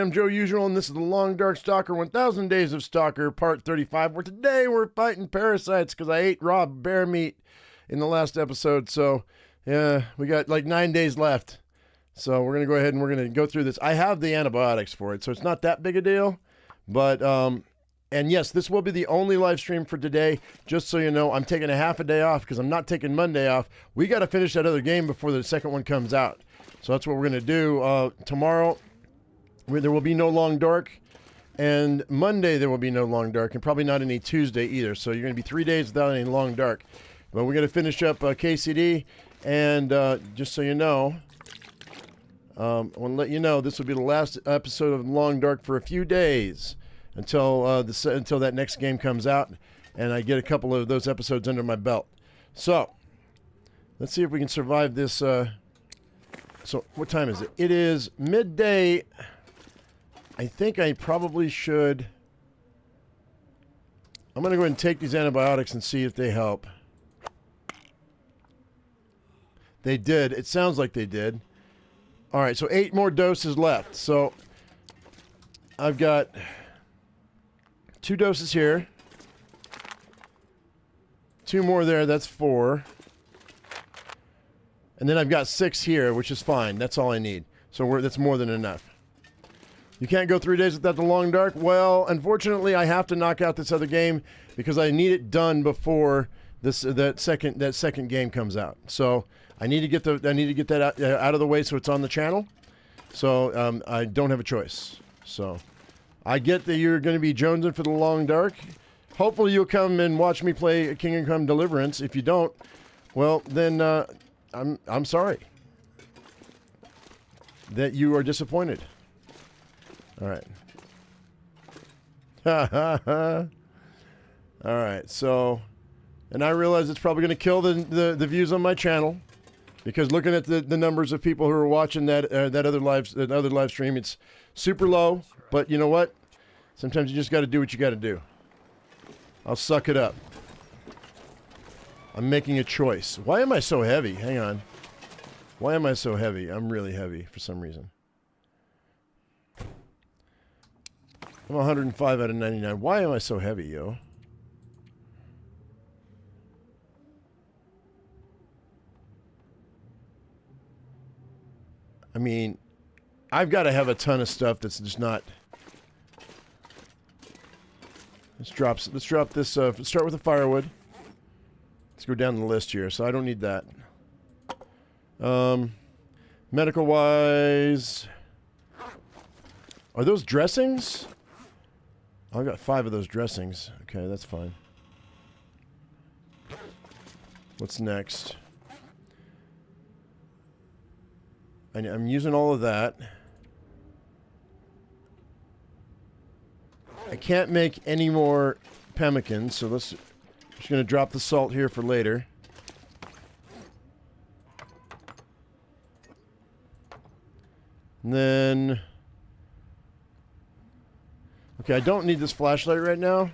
am Joe Usual, and this is the Long Dark Stalker 1000 Days of Stalker, part 35, where today we're fighting parasites because I ate raw bear meat in the last episode. So, yeah, we got like 9 days left. So we're going to go ahead and we're going to go through this. I have the antibiotics for it, so it's not that big a deal. But, and yes, this will be the only live stream for today. Just so you know, I'm taking a half a day off because I'm not taking Monday off. We got to finish that other game before the second one comes out. So that's what we're going to do. Tomorrow, there will be no Long Dark. And Monday, there will be no Long Dark. And probably not any Tuesday either. So you're going to be 3 days without any Long Dark. But we're going to finish up KCD. And just so you know, I want to let you know this will be the last episode of Long Dark for a few days until until that next game comes out. And I get a couple of those episodes under my belt. So, let's see if we can survive this. So, what time is it? It is midday. I think I probably should. I'm going to go ahead and take these antibiotics and see if they help. They did. It sounds like they did. All right, so 8 more doses left. So, I've got 2 doses here. 2 more there. That's 4. And then I've got 6 here, which is fine. That's all I need. So that's more than enough. You can't go 3 days without the Long Dark? Well, unfortunately, I have to knock out this other game because I need it done before that second game comes out. So I need to get that out of the way so it's on the channel. So I don't have a choice. So I get that you're going to be jonesing for the Long Dark. Hopefully you'll come and watch me play Kingdom Come Deliverance. If you don't, well then I'm sorry that you are disappointed. All right. All right. So, and I realize it's probably going to kill the views on my channel because looking at the numbers of people who are watching that other live stream, it's super low. But you know what? Sometimes you just got to do what you got to do. I'll suck it up. I'm making a choice. Why am I so heavy? Hang on. Why am I so heavy? I'm really heavy for some reason. I'm 105 out of 99. Why am I so heavy, yo? I mean, I've got to have a ton of stuff that's just not... Let's drop this, let's start with the firewood. Let's go down the list here. So I don't need that. Medical-wise... Are those dressings? I've got 5 of those dressings. Okay, that's fine. What's next? I'm using all of that. I can't make any more pemmicans, so just going to drop the salt here for later. And then... Okay, I don't need this flashlight right now.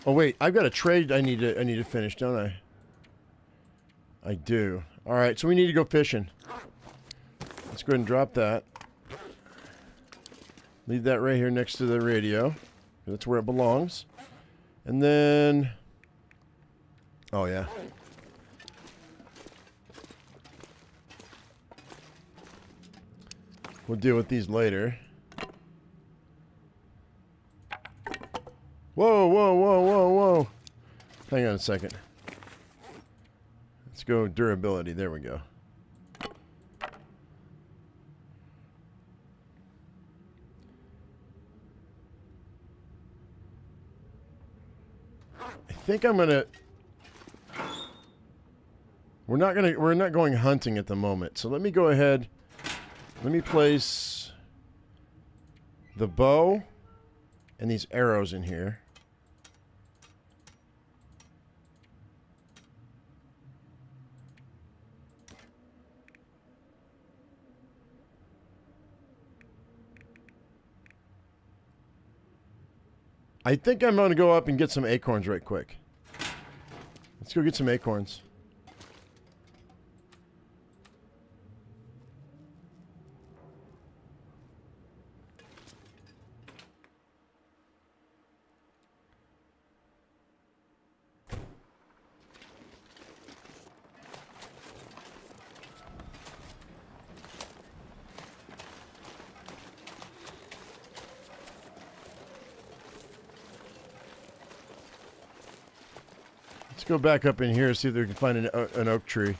Oh wait, I've got a trade I need to finish, don't I? I do. All right, so we need to go fishing. Let's go ahead and drop that. Leave that right here next to the radio. That's where it belongs. And then... Oh, yeah. We'll deal with these later. Whoa, whoa, whoa, whoa, whoa. Hang on a second. Let's go durability. There we go. I think I'm gonna... We're not going hunting at the moment. So let me go ahead. Let me place the bow and these arrows in here. I think I'm going to go up and get some acorns right quick. Let's go get some acorns. go back up in here and see if we can find an oak tree.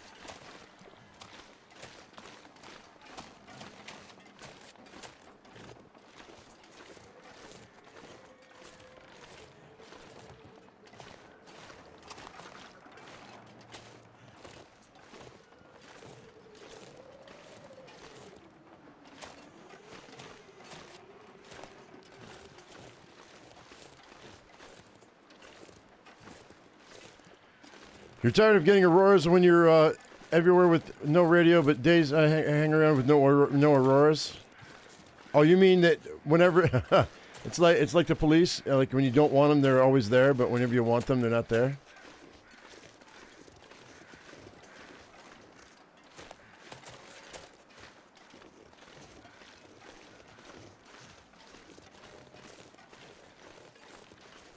You're tired of getting auroras when you're everywhere with no radio, but days I hang around with no auroras. Oh, you mean that whenever it's like the police, like when you don't want them, they're always there, but whenever you want them, they're not there.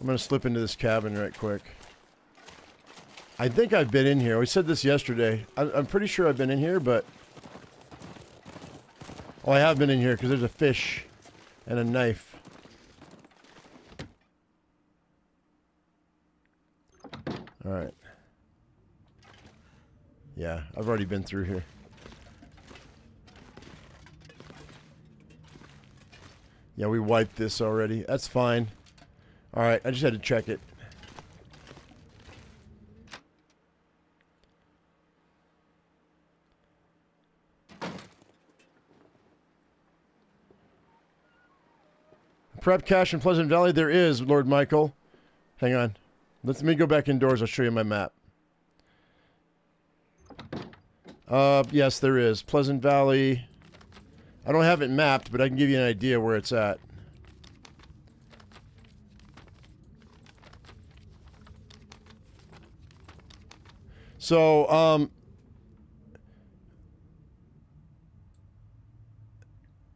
I'm gonna slip into this cabin right quick. I think I've been in here. We said this yesterday. I'm pretty sure I've been in here, but... Oh, I have been in here because there's a fish and a knife. Alright. Yeah, I've already been through here. Yeah, we wiped this already. That's fine. Alright, I just had to check it. Prep cache in Pleasant Valley? There is, Lord Michael. Hang on. Let me go back indoors. I'll show you my map. Yes, there is. Pleasant Valley. I don't have it mapped, but I can give you an idea where it's at. So,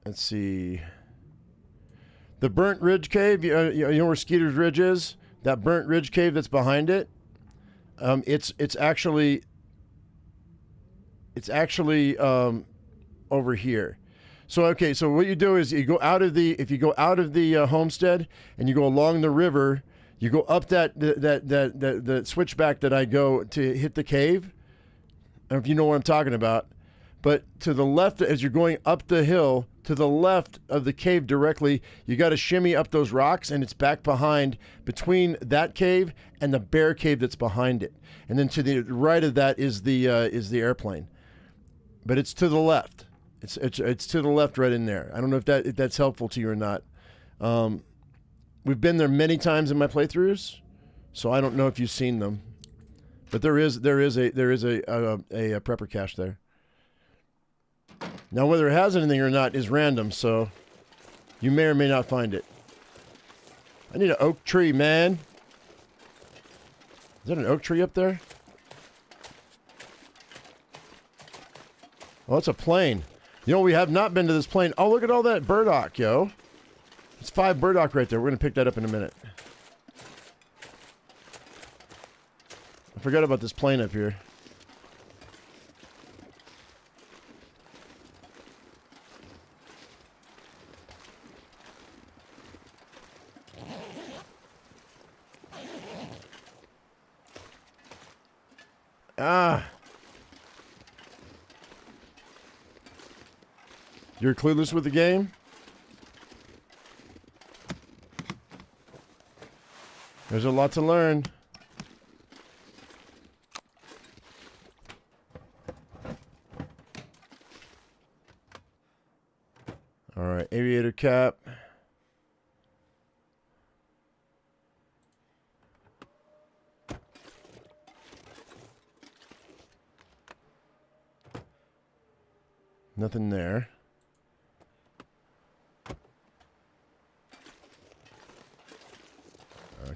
let's see. The Burnt Ridge Cave, you know where Skeeter's Ridge is? That Burnt Ridge Cave that's behind it. It's actually over here. So okay, so what you do is you go out of the homestead and you go along the river, you go up that switchback that I go to hit the cave. I don't know if you know what I'm talking about. But to the left, as you're going up the hill, to the left of the cave directly, you got to shimmy up those rocks, and it's back behind, between that cave and the bear cave that's behind it. And then to the right of that is the airplane. But it's to the left. It's to the left, right in there. I don't know if that's helpful to you or not. We've been there many times in my playthroughs, so I don't know if you've seen them. But there is a prepper cache there. Now, whether it has anything or not is random, so you may or may not find it. I need an oak tree, man. Is that an oak tree up there? Oh, it's a plane. You know, we have not been to this plane. Oh, look at all that burdock, yo. It's 5 burdock right there. We're going to pick that up in a minute. I forgot about this plane up here. Ah. You're clueless with the game? There's a lot to learn. All right, aviator cap. Nothing there.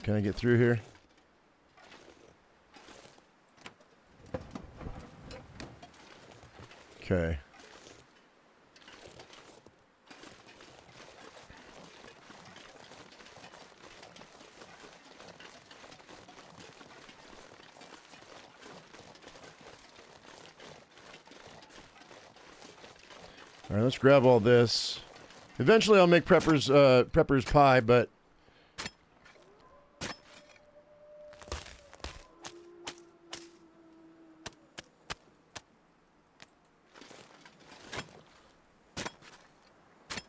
Can I get through here? Okay. All right, let's grab all this. Eventually I'll make prepper's pie, but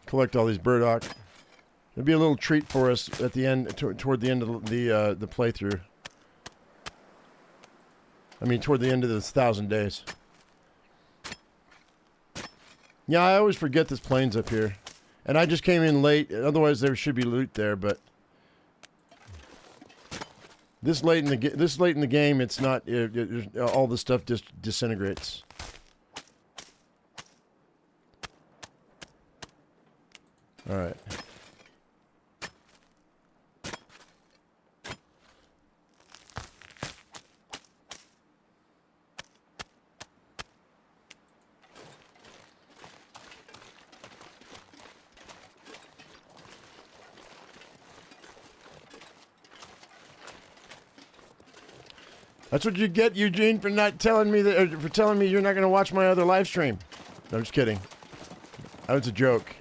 collect all these burdock. It'll be a little treat for us at the end, toward the end of the playthrough. I mean, toward the end of this 1,000 days. Yeah, I always forget this plane's up here. And I just came in late. Otherwise, there should be loot there, but... This late in the game, it's not... all the stuff just disintegrates. Alright. That's what you get, Eugene, for not telling me that, or for telling me you're not going to watch my other live stream. No, I'm just kidding. That was a joke.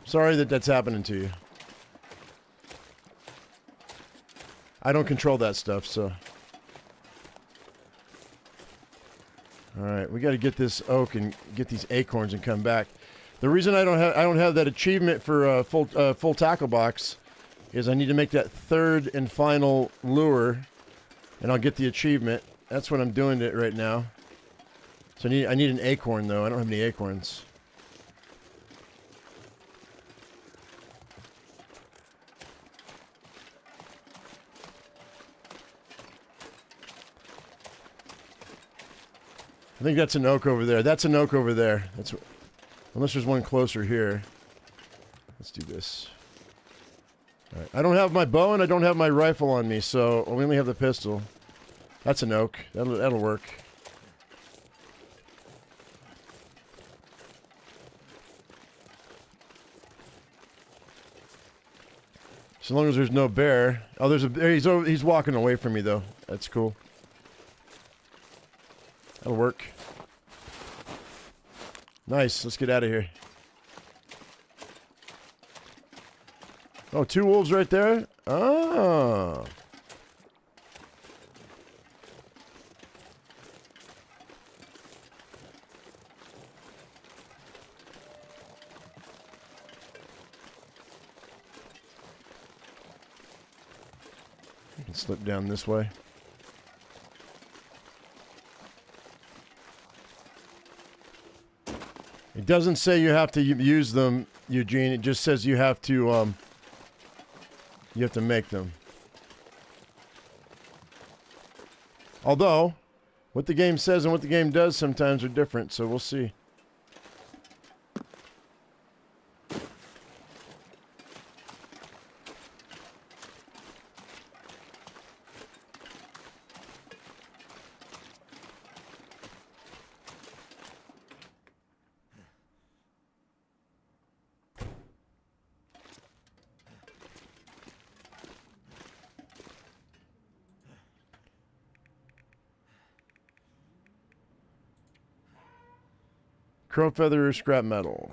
Sorry that that's happening to you. I don't control that stuff, so. Alright, we got to get this oak and get these acorns and come back. The reason I don't have that achievement for full tackle box is I need to make that third and final lure, and I'll get the achievement. That's what I'm doing it right now. So I need an acorn though. I don't have any acorns. I think that's an oak over there. That's an oak over there. That's unless there's one closer here. Let's do this. All right. I don't have my bow and I don't have my rifle on me, so we only have the pistol. That's an oak. That'll work. So long as there's no bear. Oh, there's a. He's walking away from me though. That's cool. That'll work. Nice. Let's get out of here. Oh, 2 wolves right there? Oh. You can slip down this way. It doesn't say you have to use them, Eugene. It just says you have to make them. Although, what the game says and what the game does sometimes are different, so we'll see. Crow feather, scrap metal.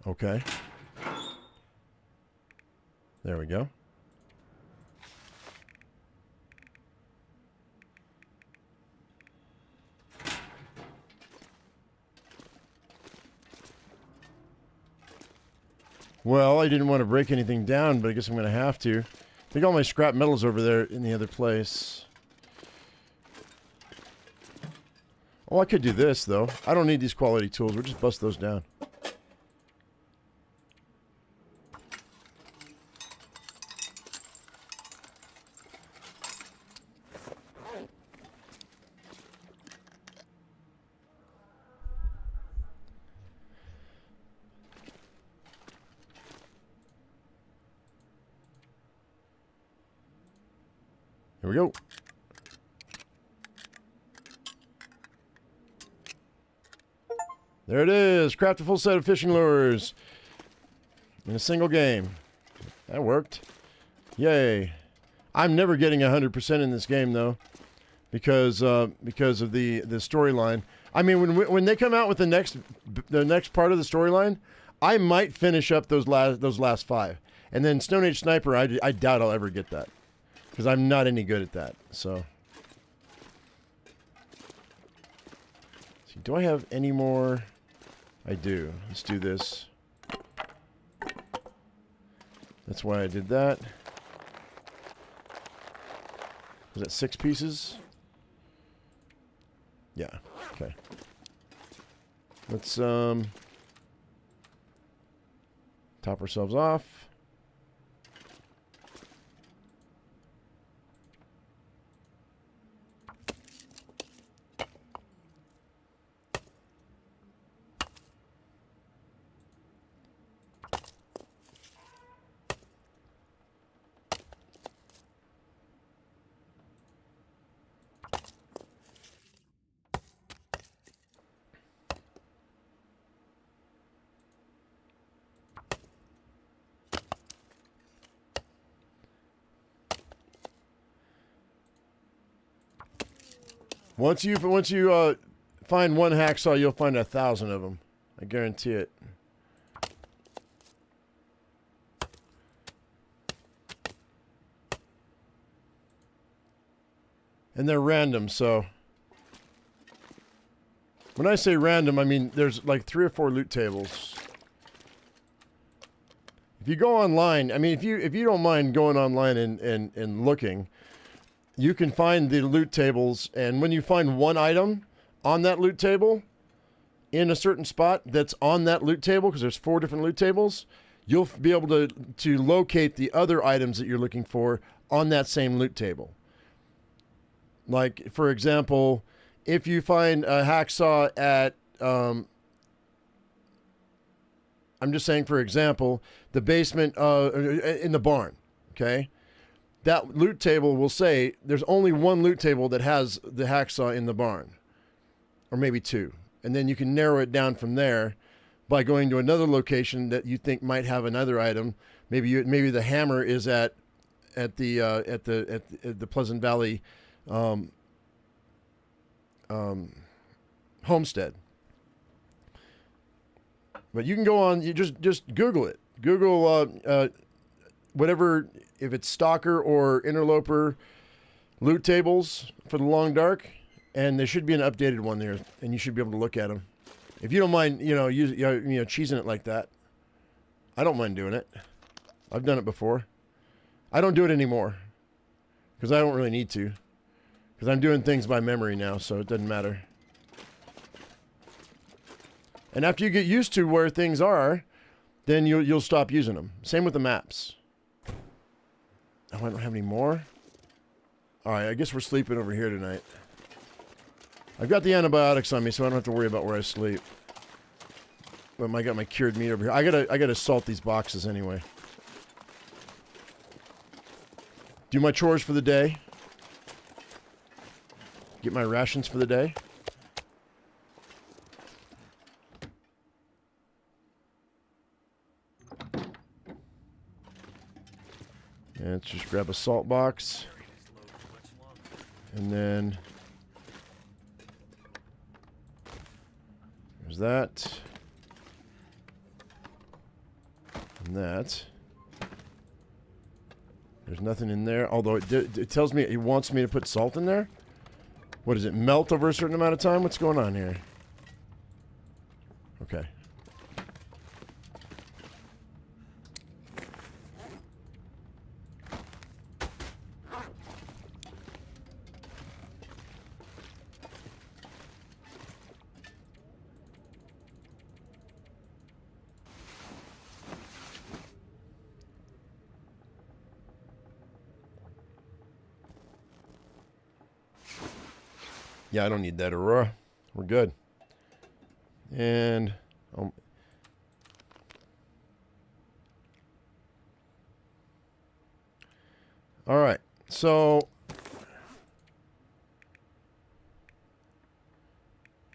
Okay. There we go. Well, I didn't want to break anything down, but I guess I'm going to have to. I think all my scrap metal's over there in the other place. Oh, I could do this, though. I don't need these quality tools. We'll just bust those down. Here we go. There it is. Craft a full set of fishing lures in a single game. That worked. Yay. I'm never getting 100% in this game though, because of the storyline. I mean, when they come out with the next part of the storyline, I might finish up those last 5, and then Stone Age Sniper. I doubt I'll ever get that. Because I'm not any good at that, so. Do I have any more? I do. Let's do this. That's why I did that. Was that 6 pieces? Yeah. Okay. Let's top ourselves off. Once you find one hacksaw, you'll find 1,000 of them. I guarantee it. And they're random, so when I say random, I mean there's like 3 or 4 loot tables. If you go online, I mean if you don't mind going online and looking, you can find the loot tables, and when you find one item on that loot table in a certain spot that's on that loot table, because there's 4 different loot tables, you'll be able to locate the other items that you're looking for on that same loot table. Like, for example, if you find a hacksaw at, I'm just saying, for example, the basement in the barn, okay? That loot table will say there's only one loot table that has the hacksaw in the barn, or maybe 2. And then you can narrow it down from there by going to another location that you think might have another item. Maybe the hammer is at the Pleasant Valley homestead. But you can go on, you just Google it. Google whatever, if it's Stalker or Interloper loot tables for the Long Dark, and there should be an updated one there, and you should be able to look at them. If you don't mind, cheesing it like that. I don't mind doing it. I've done it before. I don't do it anymore because I don't really need to, because I'm doing things by memory now, so it doesn't matter. And after you get used to where things are, then you'll stop using them. Same with the maps. Oh, I don't have any more? Alright, I guess we're sleeping over here tonight. I've got the antibiotics on me, so I don't have to worry about where I sleep. But I got my cured meat over here. I gotta salt these boxes anyway. Do my chores for the day. Get my rations for the day. And let's just grab a salt box. And then there's that. And that. There's nothing in there, although it tells me it wants me to put salt in there. What does it melt over a certain amount of time? What's going on here? Okay. Yeah, I don't need that, Aurora. We're good. And all right. So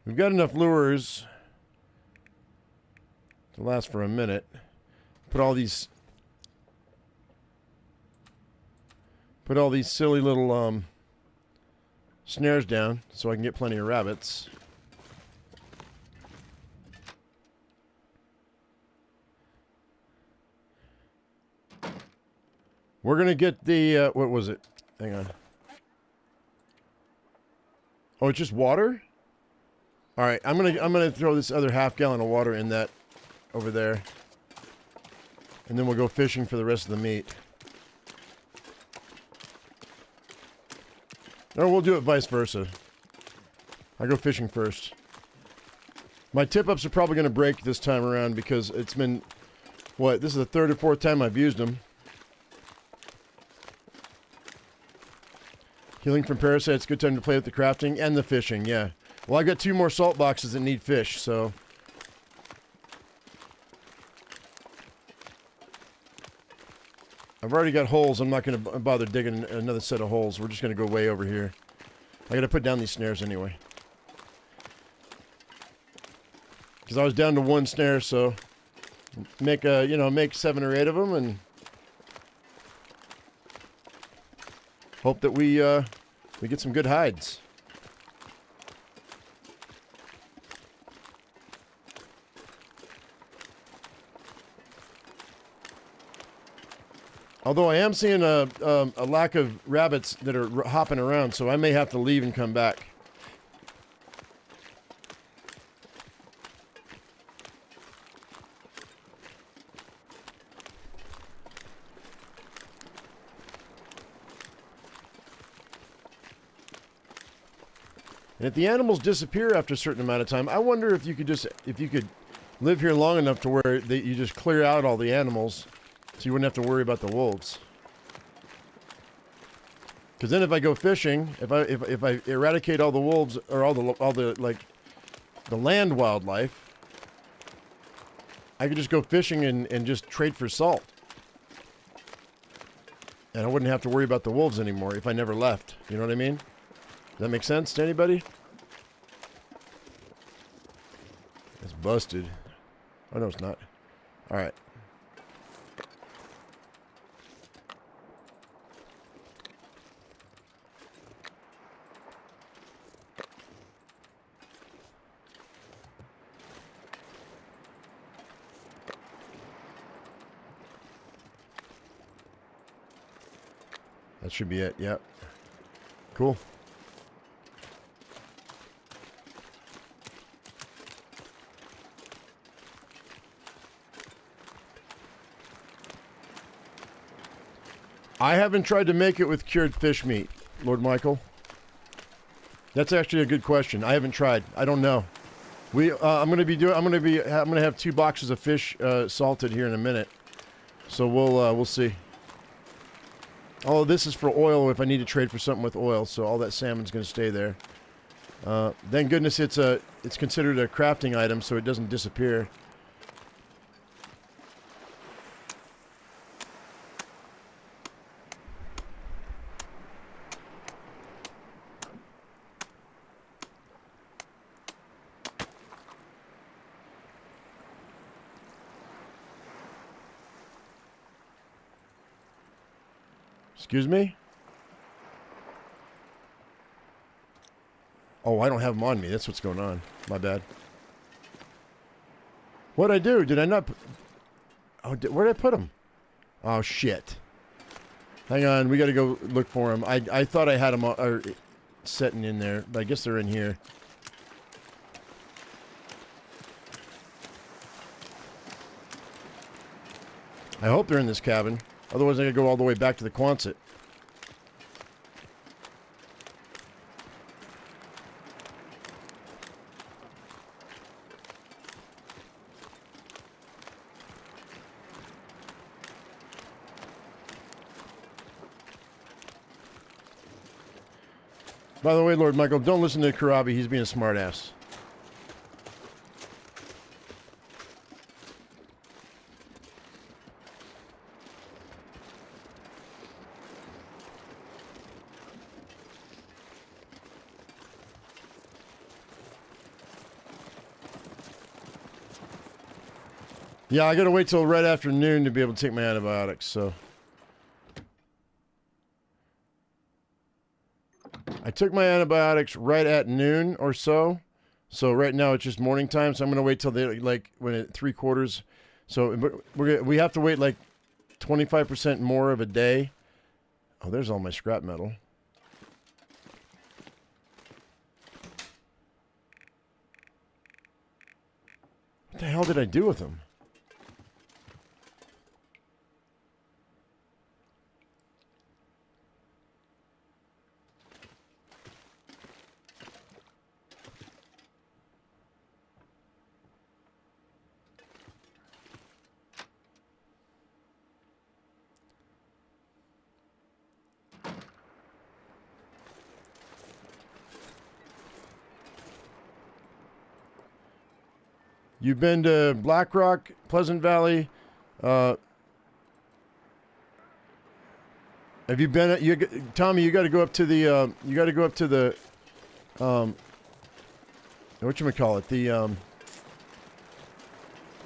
we've got enough lures to last for a minute. Put all these silly little snares down so I can get plenty of rabbits. We're going to get the, what was it? Hang on. Oh, it's just water? All right, I'm gonna throw this other half-gallon of water in that over there, and then we'll go fishing for the rest of the meat. Or we'll do it vice versa. I go fishing first. My tip-ups are probably going to break this time around because it's been, what, this is the third or fourth time I've used them. Healing from parasites, good time to play with the crafting and the fishing, yeah. Well, I've got 2 more salt boxes that need fish, so... I've already got holes. I'm not going to bother digging another set of holes. We're just going to go way over here. I got to put down these snares anyway. Because I was down to 1 snare, so... Make, make 7 or 8 of them, and... Hope that we get some good hides. Although I am seeing a lack of rabbits that are hopping around, so I may have to leave and come back. And if the animals disappear after a certain amount of time, I wonder if you could live here long enough to where you just clear out all the animals, so you wouldn't have to worry about the wolves. Because then, if I go fishing, if I eradicate all the wolves or all the land wildlife, I could just go fishing and just trade for salt, and I wouldn't have to worry about the wolves anymore if I never left. You know what I mean? Does that make sense to anybody? It's busted. Oh, no, it's not. All right. That should be it. Yep. Cool. I haven't tried to make it with cured fish meat, Lord Michael. That's actually a good question. I haven't tried. I don't know. I'm gonna have 2 boxes of fish salted here in a minute, so we'll see. Oh, this is for oil if I need to trade for something with oil, so all that salmon's gonna stay there. Thank goodness it's considered a crafting item, so it doesn't disappear. Excuse me? Oh, I don't have them on me. That's what's going on. My bad. What'd I do? Did I not... Oh, where'd I put them? Oh, shit. Hang on. We gotta go look for them. I thought I had them sitting in there, but I guess they're in here. I hope they're in this cabin. Otherwise, I gotta go all the way back to the Quonset. By the way, Lord Michael, don't listen to Karabi. He's being a smartass. Yeah, I gotta wait till right after noon to be able to take my antibiotics, so. I took my antibiotics right at noon or so. So right now it's just morning time, so I'm gonna wait till when at 3/4. So we have to wait like 25% more of a day. Oh, there's all my scrap metal. What the hell did I do with them? You've been to Black Rock, Pleasant Valley. Have you been? Tommy, you got to go up to the. You got to go up to the. Whatchamacallit? The.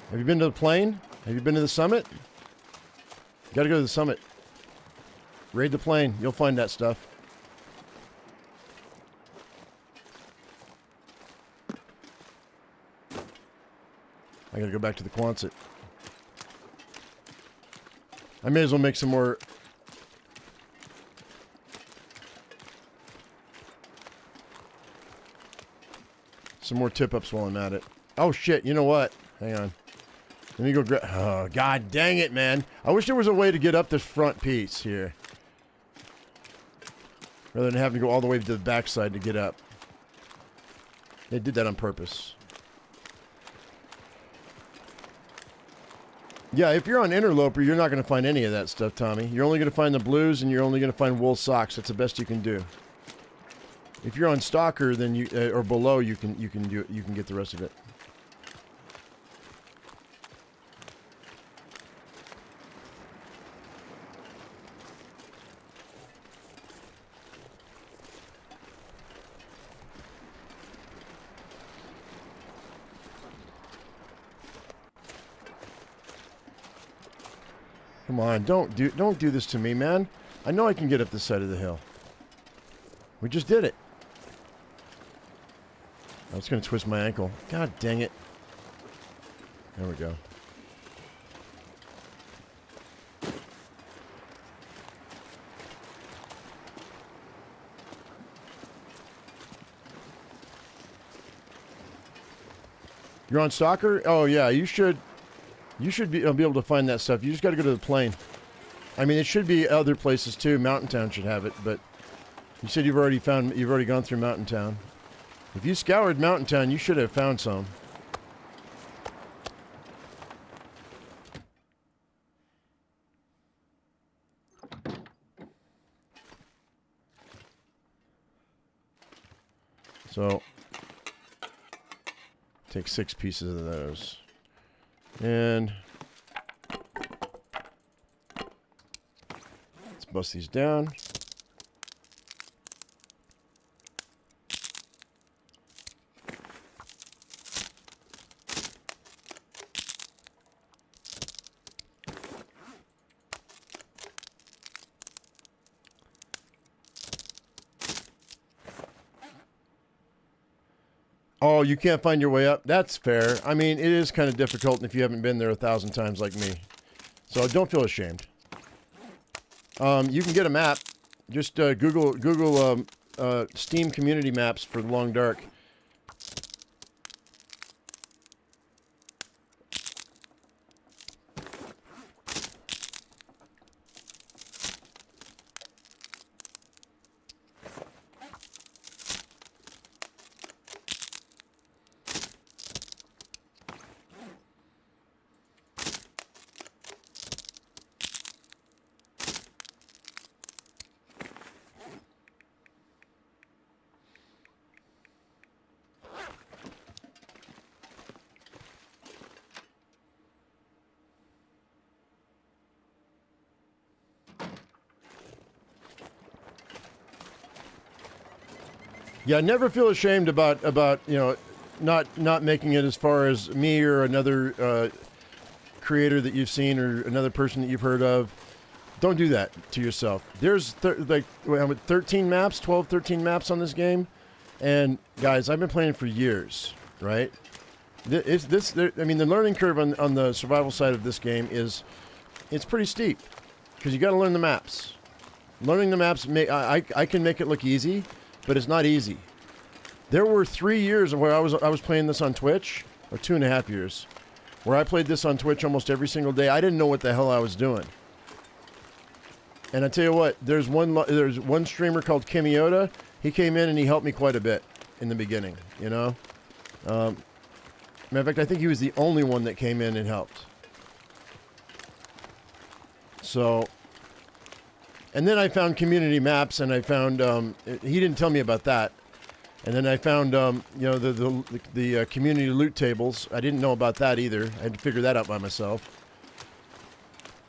Have you been to the plane? Have you been to the summit? You got to go to the summit. Raid the plane. You'll find that stuff. I gotta go back to the Quonset. I may as well make some more. Some more tip-ups while I'm at it. Oh shit, you know what? Hang on. Let me go grab. Oh, god dang it, man. I wish there was a way to get up this front piece here. Rather than having to go all the way to the backside to get up. They did that on purpose. Yeah, if you're on Interloper, you're not going to find any of that stuff, Tommy. You're only going to find the blues, and you're only going to find wool socks. That's the best you can do. If you're on Stalker, then you or below, you can get the rest of it. Come on, don't do this to me, man. I know I can get up this side of the hill. We just did it. I was going to twist my ankle. God dang it. There we go. You're on Stalker? Oh yeah, you should be able to find that stuff. You just got to go to the plane. I mean, it should be other places too. Mountain Town should have it, but you said you've already gone through Mountain Town. If you scoured Mountain Town, you should have found some. So, take 6 pieces of those. And let's bust these down. Oh, you can't find your way up? That's fair. I mean, it is kind of difficult if you haven't been there 1,000 times like me. So don't feel ashamed. You can get a map. Just Google Steam community maps for Long Dark. Yeah, never feel ashamed about you know not making it as far as me or another creator that you've seen or another person that you've heard of. Don't do that to yourself. There's like 13 maps, 12, 13 maps on this game, and guys, I've been playing for years, right? I mean, the learning curve on the survival side of this game it's pretty steep because you got to learn the maps. Learning the maps, I can make it look easy. But it's not easy. There were 3 years where I was playing this on Twitch, or 2.5 years, where I played this on Twitch almost every single day. I didn't know what the hell I was doing. And I tell you what, there's one streamer called Kimiota. He came in and he helped me quite a bit in the beginning, you know? Matter of fact, I think he was the only one that came in and helped. So, and then I found community maps, and I found, he didn't tell me about that. And then I found, you know, the community loot tables. I didn't know about that either. I had to figure that out by myself.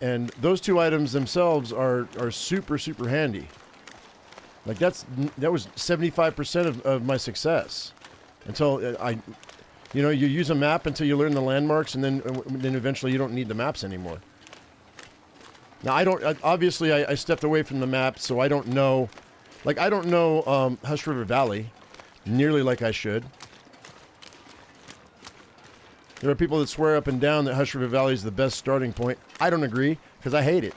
And those two items themselves are super, super handy. Like that was 75% of my success. Until you know, you use a map until you learn the landmarks, and then eventually you don't need the maps anymore. Now obviously I stepped away from the map, so I don't know, like I don't know Hush River Valley nearly like I should. There are people that swear up and down that Hush River Valley is the best starting point. I don't agree, because I hate it.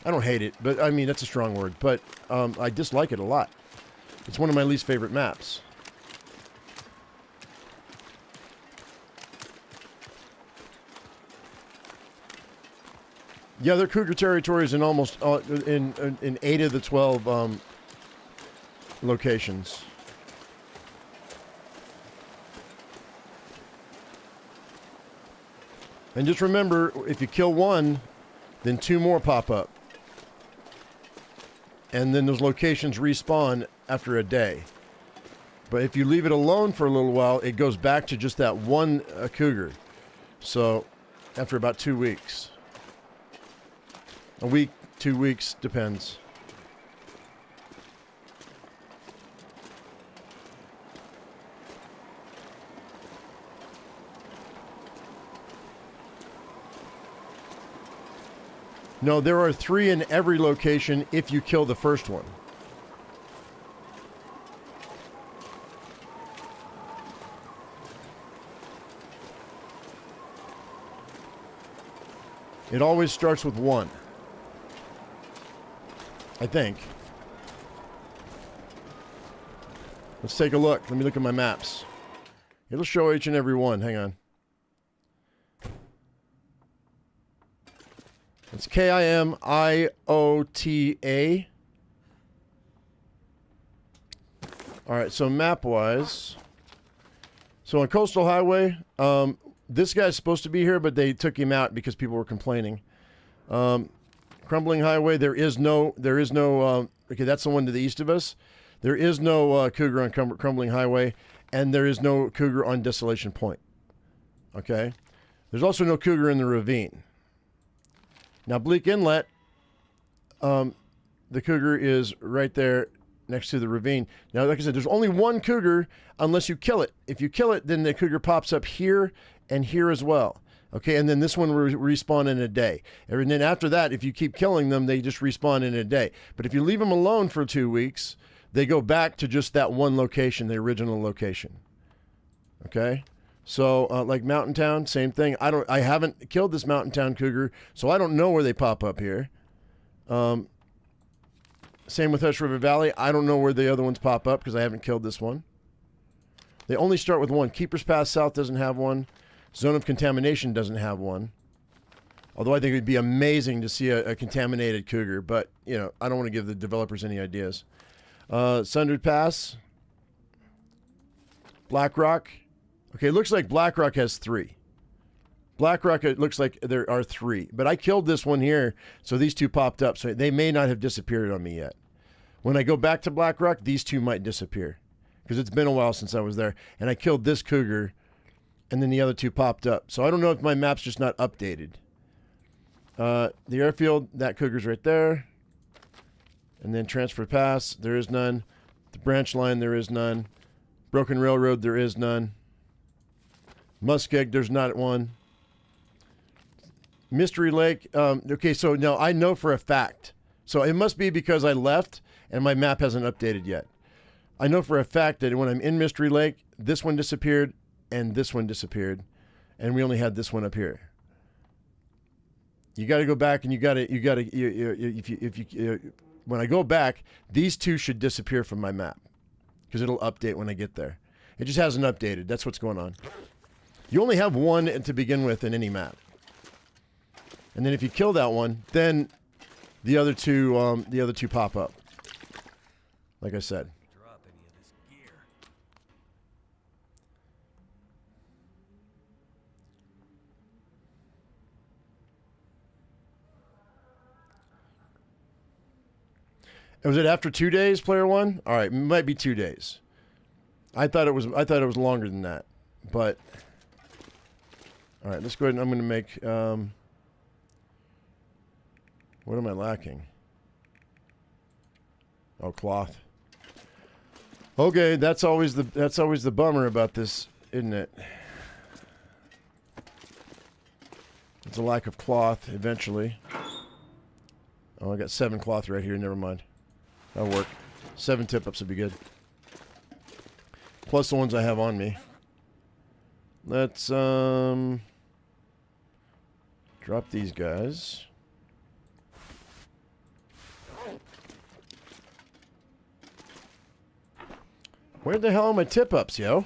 I don't hate it, but I mean, that's a strong word. But I dislike it a lot. It's one of my least favorite maps. Yeah, they're cougar territories in almost in 8 of the 12 locations. And just remember, if you kill one, then 2 more pop up. And then those locations respawn after a day. But if you leave it alone for a little while, it goes back to just that one cougar. So, after about 2 weeks. A week, 2 weeks, depends. No, there are 3 in every location if you kill the first one. It always starts with 1. I think. Let's take a look. Let me look at my maps. It'll show each and every one. Hang on. It's K-I-M-I-O-T-A. All right, so map-wise. So on Coastal Highway, this guy's supposed to be here, but they took him out because people were complaining. Crumbling Highway, there is no, okay, that's the one to the east of us. There is no cougar on Crumbling Highway, and there is no cougar on Desolation Point. Okay? There's also no cougar in the ravine. Now, Bleak Inlet, the cougar is right there next to the ravine. Now, like I said, there's only 1 cougar unless you kill it. If you kill it, then the cougar pops up here and here as well. Okay, and then this one will respawn in a day. And then after that, if you keep killing them, they just respawn in a day. But if you leave them alone for 2 weeks, they go back to just that one location, the original location. Okay? So, like Mountain Town, same thing. I haven't killed this Mountain Town cougar, so I don't know where they pop up here. Same with Hush River Valley. I don't know where the other ones pop up because I haven't killed this one. They only start with 1. Keeper's Pass South doesn't have one. Zone of Contamination doesn't have one. Although I think it would be amazing to see a contaminated cougar, but, you know, I don't want to give the developers any ideas. Sundered Pass. Black Rock. Okay, it looks like Black Rock has 3. Black Rock, it looks like there are 3. But I killed this one here, so these 2 popped up. So they may not have disappeared on me yet. When I go back to Black Rock, these 2 might disappear. Because it's been a while since I was there. And I killed this cougar, and then the other 2 popped up. So I don't know if my map's just not updated. The airfield, that cougar's right there. And then Transfer Pass, there is none. The branch line, there is none. Broken Railroad, there is none. Muskeg, there's not one. Mystery Lake, okay, so now I know for a fact. So it must be because I left and my map hasn't updated yet. I know for a fact that when I'm in Mystery Lake, this one disappeared and this one disappeared. And we only had this one up here. You got to go back and when I go back, these 2 should disappear from my map because it'll update when I get there. It just hasn't updated. That's what's going on. You only have one to begin with in any map. And then if you kill that one, then the other two pop up. Like I said. Drop any of this gear. Was it after 2 days, player one? All right, it might be 2 days. I thought it was longer than that. But all right, let's go ahead and I'm going to make what am I lacking? Oh, cloth. Okay, that's always the bummer about this, isn't it? It's a lack of cloth eventually. Oh, I got 7 cloth right here. Never mind. That'll work. 7 tip-ups would be good. Plus the ones I have on me. Let's drop these guys. Where the hell are my tip-ups, yo?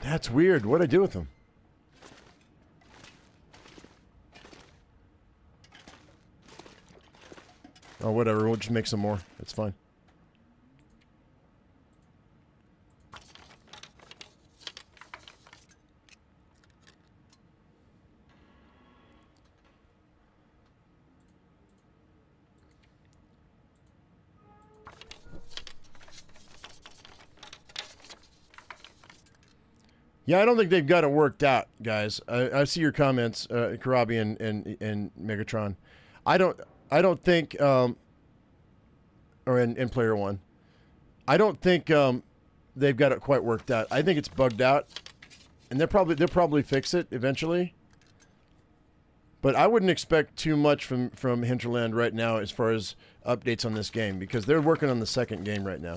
That's weird. What'd I do with them? Oh, whatever. We'll just make some more. That's fine. Yeah, I don't think they've got it worked out, guys. I see your comments, Karabi and Megatron. I don't think, or in Player One, I don't think they've got it quite worked out. I think it's bugged out, and they'll probably fix it eventually. But I wouldn't expect too much from Hinterland right now as far as updates on this game, because they're working on the second game right now.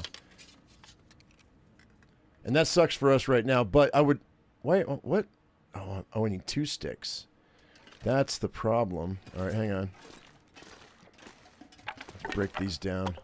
And that sucks for us right now, but I would... Wait, what? Oh, I need 2 sticks. That's the problem. All right, hang on. Let's break these down.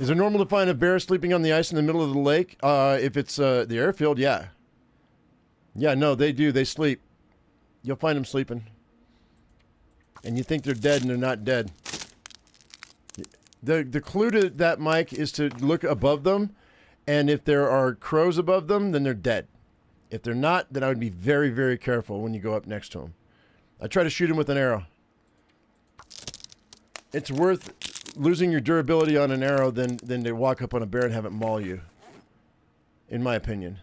Is it normal to find a bear sleeping on the ice in the middle of the lake? If it's the airfield, yeah. Yeah, no, they do. They sleep. You'll find them sleeping. And you think they're dead, and they're not dead. The clue to that, Mike, is to look above them, and if there are crows above them, then they're dead. If they're not, then I would be very, very careful when you go up next to them. I try to shoot them with an arrow. It's worth losing your durability on an arrow than to walk up on a bear and have it maul you, in my opinion.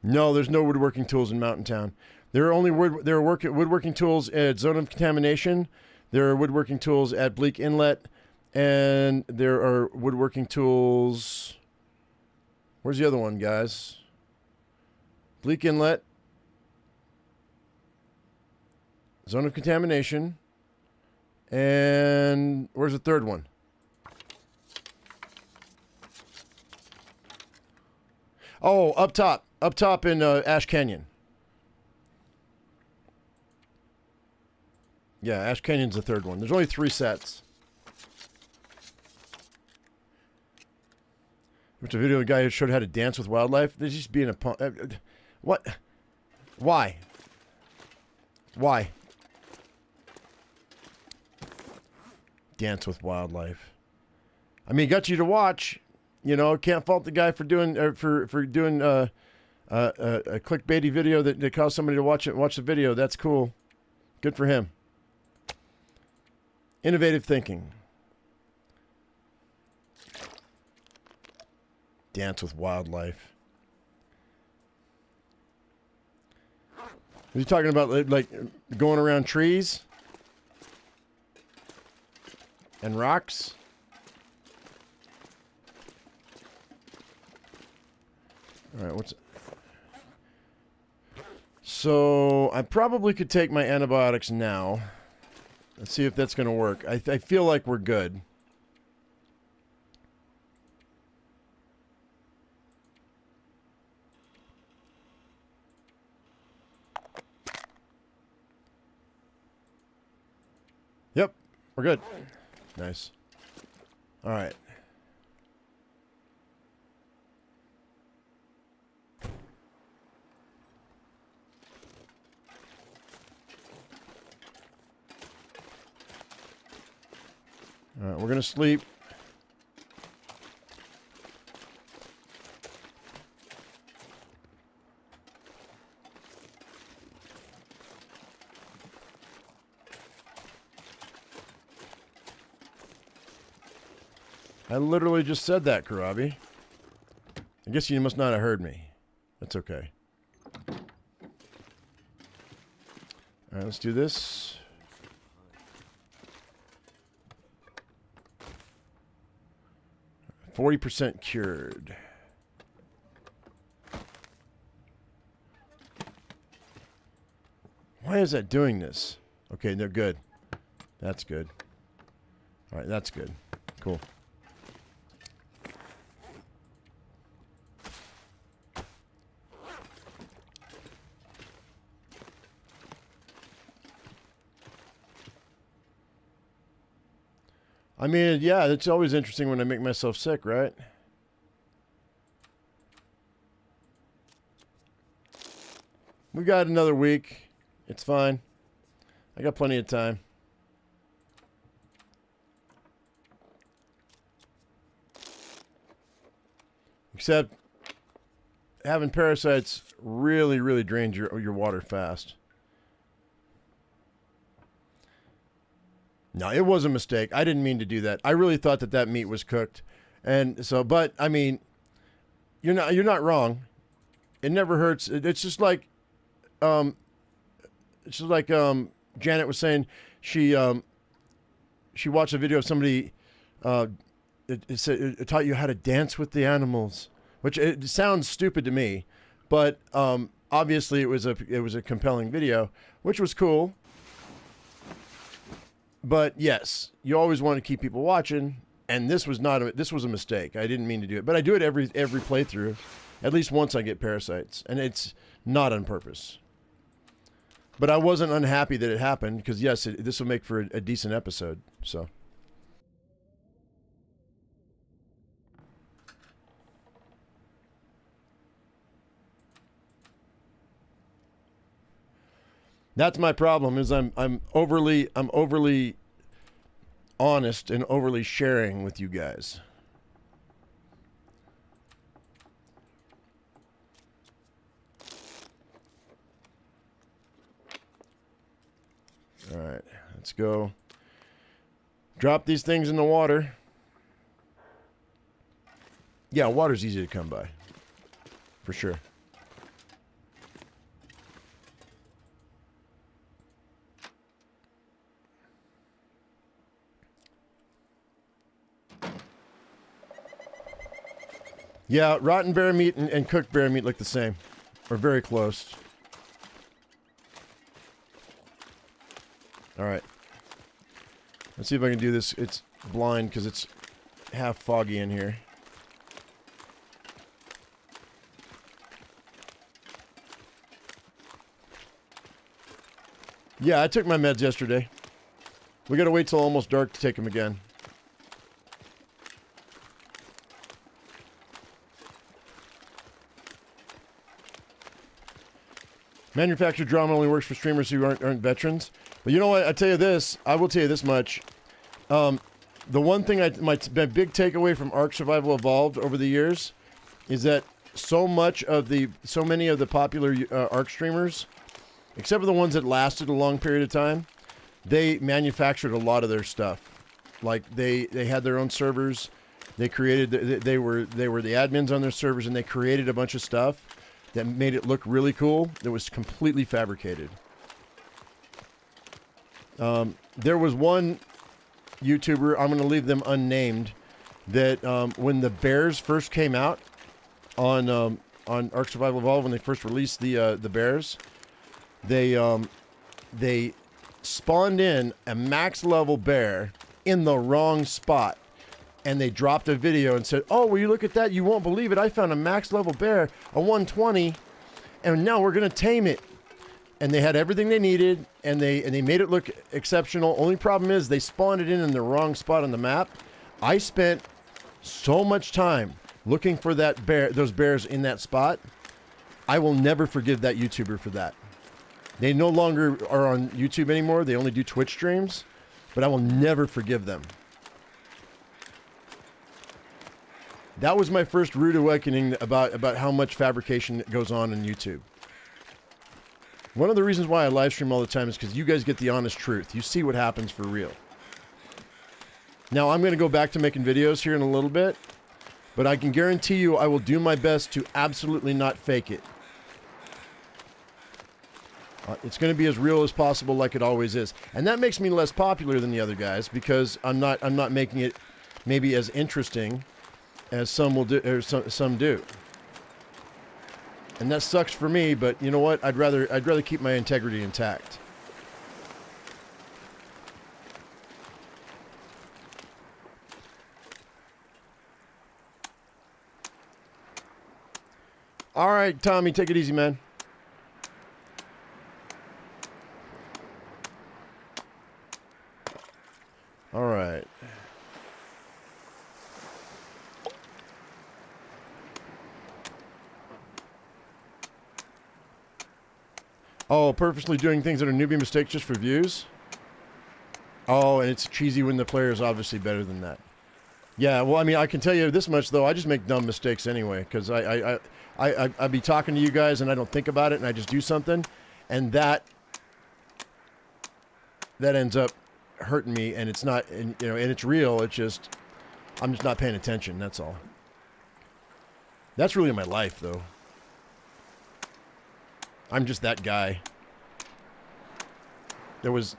No, there's no woodworking tools in Mountain Town. There are only woodworking tools at Zone of Contamination. There are woodworking tools at Bleak Inlet. And there are woodworking tools. Where's the other one, guys? Bleak Inlet. Zone of Contamination. And where's the third one? Oh, up top. Up top in Ash Canyon. Yeah, Ash Canyon's the third one. There's only 3 sets. Which a video of a guy who showed how to dance with wildlife. They're just being a punk. What? Why? Why? Dance with wildlife. I mean, got you to watch. You know, can't fault the guy for doing for doing a clickbaity video that caused somebody to watch the video. That's cool. Good for him. Innovative thinking. Dance with wildlife. Are you talking about like going around trees and rocks? All right, what's... So I probably could take my antibiotics now. Let's see if that's going to work. I feel like we're good. Yep, we're good. Nice. All right. All right, we're going to sleep. I literally just said that, Karabi. I guess you must not have heard me. That's okay. All right, let's do this. %40 cured. Why is that doing this? Okay, they're good. That's good. All right, that's good. Cool. I mean, yeah, it's always interesting when I make myself sick, right? We got another week. It's fine. I got plenty of time. Except having parasites really, really drains your water fast. No, it was a mistake. I didn't mean to do that. I really thought that meat was cooked. And so, but I mean, you're not wrong. It never hurts. It's just like Janet was saying she watched a video of somebody it taught you how to dance with the animals, which it sounds stupid to me, but obviously it was a compelling video, which was cool. But yes, you always want to keep people watching, and this was a mistake. I didn't mean to do it, but I do it every playthrough. At least once I get parasites, and it's not on purpose. But I wasn't unhappy that it happened, because yes, this will make for a decent episode. So. That's my problem, is I'm overly honest and overly sharing with you guys. All right, let's go. Drop these things in the water. Yeah, water's easy to come by, for sure. Yeah, rotten bear meat and cooked bear meat look the same, or very close. All right. Let's see if I can do this. It's blind because it's half foggy in here. Yeah, I took my meds yesterday. We got to wait till almost dark to take them again. Manufactured drama only works for streamers who aren't veterans. But you know what? I tell you this. I will tell you this much. The one thing my big takeaway from Ark Survival Evolved over the years is that so many of the popular Ark streamers, except for the ones that lasted a long period of time, they manufactured a lot of their stuff. Like they had their own servers. They created they were the admins on their servers, and they created a bunch of stuff. that made it look really cool that was completely fabricated. There was one YouTuber, I'm going to leave them unnamed, that when the bears first came out on Ark Survival Evolved, when they first released the bears, they spawned in a max level bear in the wrong spot. And they dropped a video and said, "Oh, will you look at that? You won't believe it. I found a max level bear, a 120, and now we're going to tame it." And they had everything they needed, and they made it look exceptional. Only problem is they spawned it in the wrong spot on the map. I spent so much time looking for that bear, those bears in that spot. I will never forgive that YouTuber for that. They no longer are on YouTube anymore. They only do Twitch streams, but I will never forgive them. That was my first rude awakening about how much fabrication goes on YouTube. One of the reasons why I live stream all the time is because you guys get the honest truth. You see what happens for real. Now, I'm going to go back to making videos here in a little bit, but I can guarantee you I will do my best to absolutely not fake it. It's going to be as real as possible, like it always is. And that makes me less popular than the other guys because I'm not making it maybe as interesting as some will do, or some do. And that sucks for me, but you know what? I'd rather keep my integrity intact. All right, Tommy, take it easy, man. All right. Oh, purposely doing things that are newbie mistakes just for views? Oh, and it's cheesy when the player is obviously better than that. Yeah, well, I mean, I can tell you this much, though. I just make dumb mistakes anyway, because I'd be talking to you guys, and I don't think about it, and I just do something, and that ends up hurting me, and it's not, and, you know, and it's real. It's just, I'm just not paying attention, that's all. That's really my life, though. I'm just that guy that was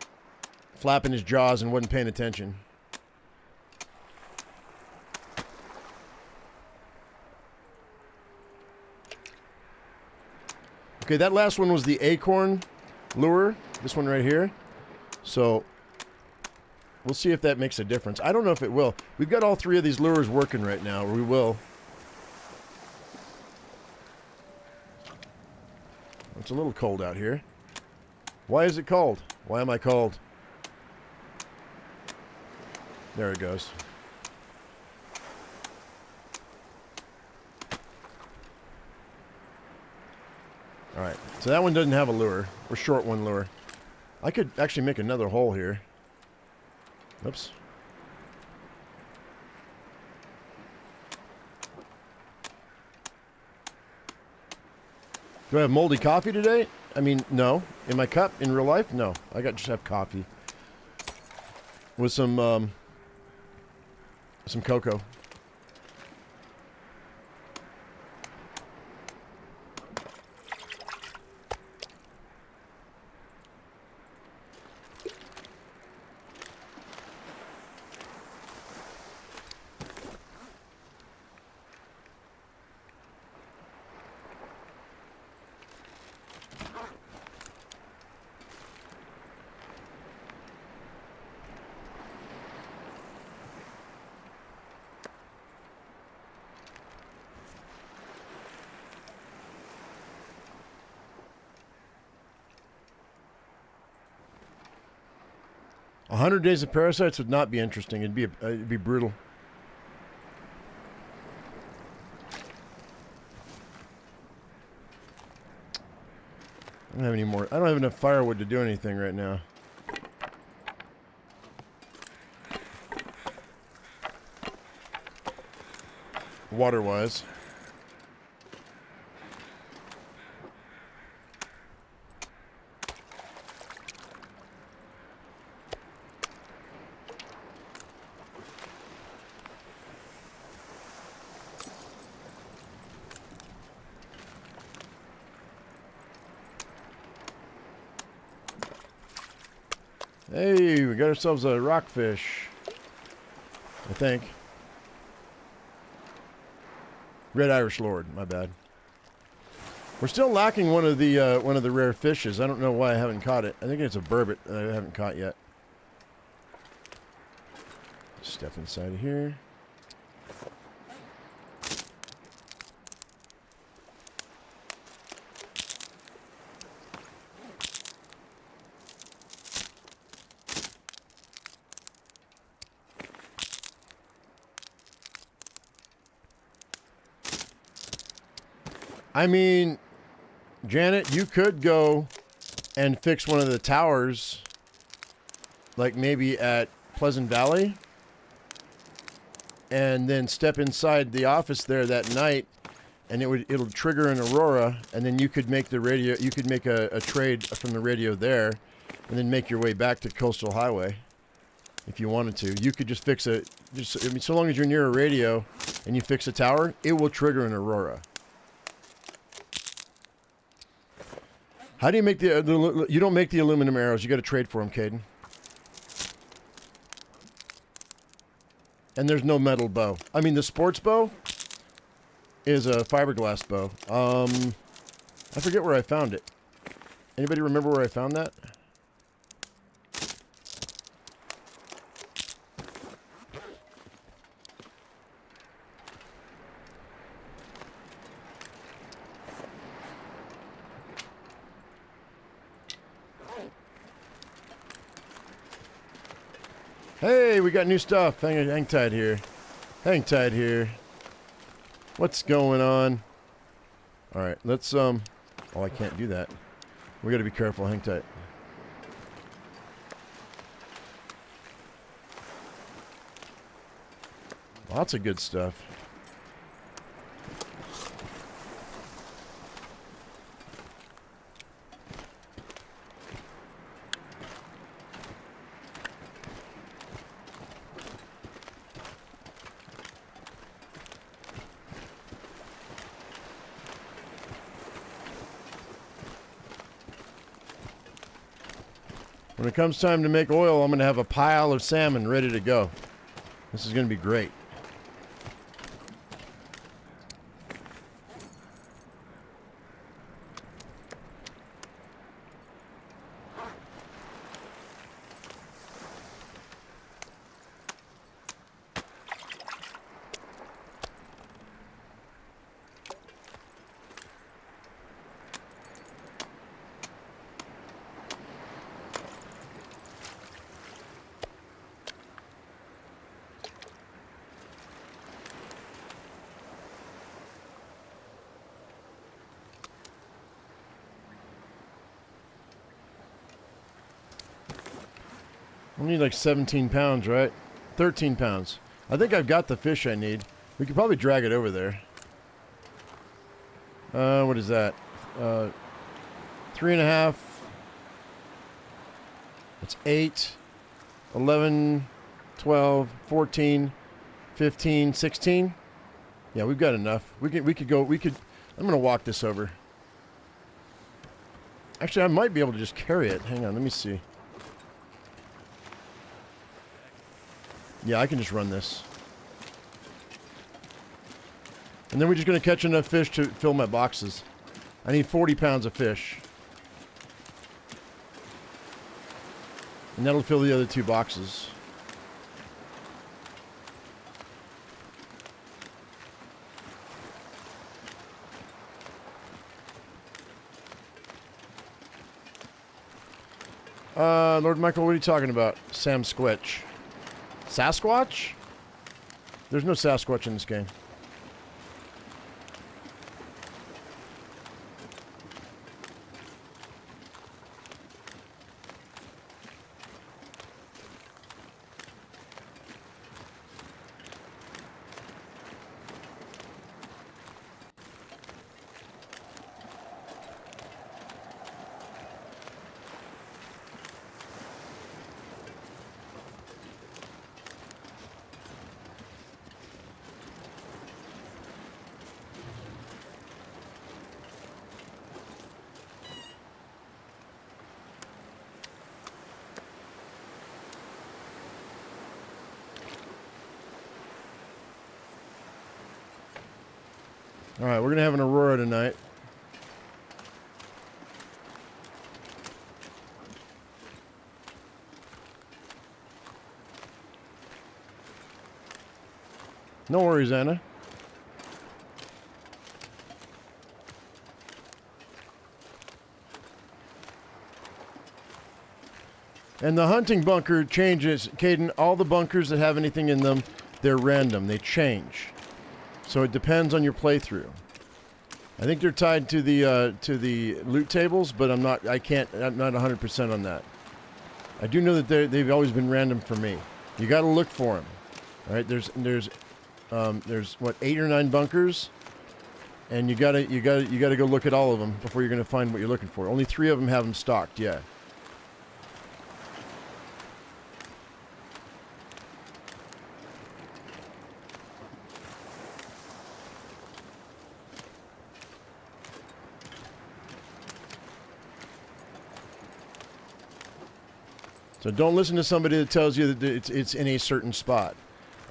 flapping his jaws and wasn't paying attention. Okay, that last one was the acorn lure. This one right here. So we'll see if that makes a difference. I don't know if it will. We've got all three of these lures working right now, or we will. It's a little cold out here. Why is it cold? Why am I cold? There it goes. Alright, so that one doesn't have a lure. Or short one lure. I could actually make another hole here. Oops. Do I have moldy coffee today? I mean, no. In my cup, in real life? No. I just have coffee. With some cocoa. A 100 Days of Parasites would not be interesting. It'd be brutal. I don't have any more. I don't have enough firewood to do anything right now. Water-wise. Hey, we got ourselves a rockfish. I think. Red Irish Lord, my bad. We're still lacking one of the rare fishes. I don't know why I haven't caught it. I think it's a burbot that I haven't caught yet. Step inside of here. I mean, Janet, you could go and fix one of the towers, like maybe at Pleasant Valley, and then step inside the office there that night, and it'll trigger an aurora, and then you could make the radio. You could make a trade from the radio there, and then make your way back to Coastal Highway, if you wanted to. You could just fix it. I mean, so long as you're near a radio and you fix a tower, it will trigger an aurora. How do you make the you don't make the aluminum arrows. You got to trade for them, Caden. And there's no metal bow. I mean, the sports bow is a fiberglass bow. I forget where I found it. Anybody remember where I found that? Hey, we got new stuff. Hang tight here. Hang tight here. What's going on? All right, let's oh, I can't do that. We got to be careful. Hang tight. Lots of good stuff. When it comes time to make oil, I'm going to have a pile of salmon ready to go. This is going to be great. I need like 17 pounds, right? 13 pounds. I think I've got the fish I need. We could probably drag it over there. What is that? 3.5. That's 8, 11, 12, 14, 15, 16. Yeah, we've got enough. We could go. I'm gonna walk this over. Actually, I might be able to just carry it. Hang on, let me see. Yeah, I can just run this. And then we're just going to catch enough fish to fill my boxes. I need 40 pounds of fish. And that'll fill the other 2 boxes. Lord Michael, what are you talking about? Sam Squitch. Sasquatch? There's no Sasquatch in this game. All right, we're gonna have an Aurora tonight. No worries, Anna. And the hunting bunker changes, Caden. All the bunkers that have anything in them, they're random. They change. So it depends on your playthrough. I think they're tied to the loot tables, but I'm not 100% on that. I do know that they've always been random for me. You got to look for them. All right, there's what, 8 or 9 bunkers, and you gotta go look at all of them before you're gonna find what you're looking for. Only 3 of them have them stocked. Yeah. So don't listen to somebody that tells you that it's in a certain spot.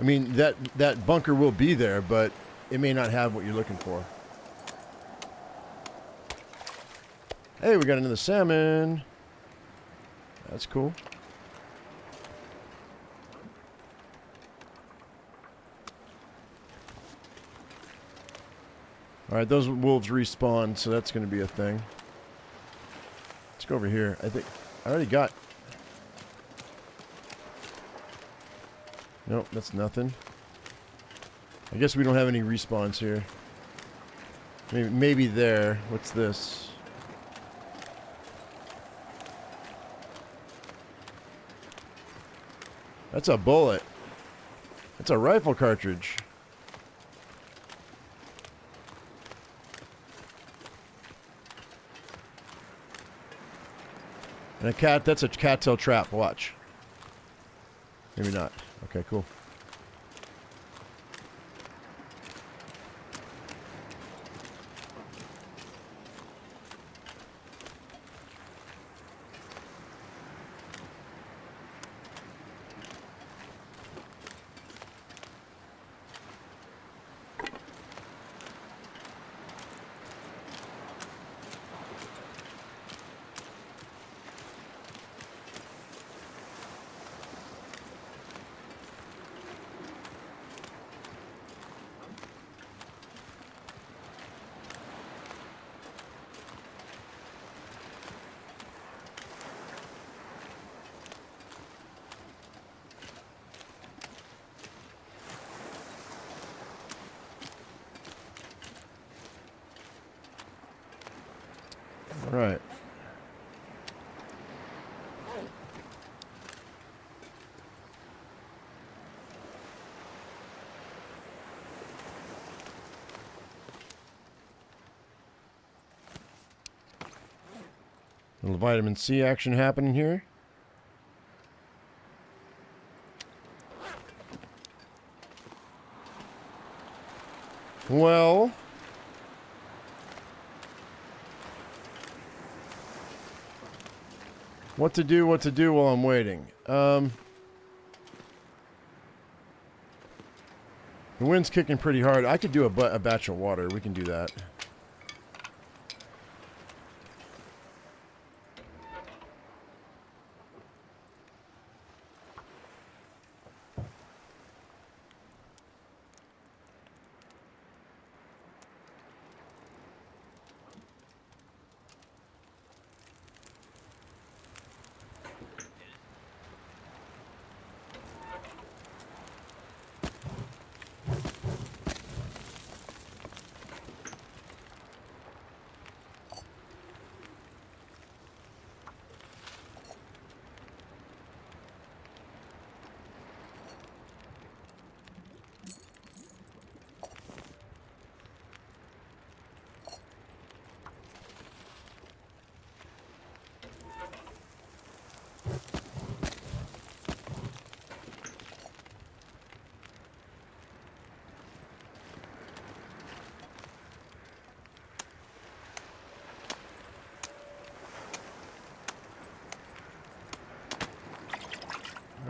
I mean, that bunker will be there, but it may not have what you're looking for. Hey, we got another salmon. That's cool. All right, those wolves respawn, so that's going to be a thing. Let's go over here. I think I already got... Nope, that's nothing. I guess we don't have any respawns here. Maybe there. What's this? That's a bullet. That's a rifle cartridge. And a cat, that's a cattail trap. Watch. Maybe not. Okay, cool. Right. Little vitamin C action happening here. Well, what to do while I'm waiting. The wind's kicking pretty hard. I could do a batch of water. We can do that.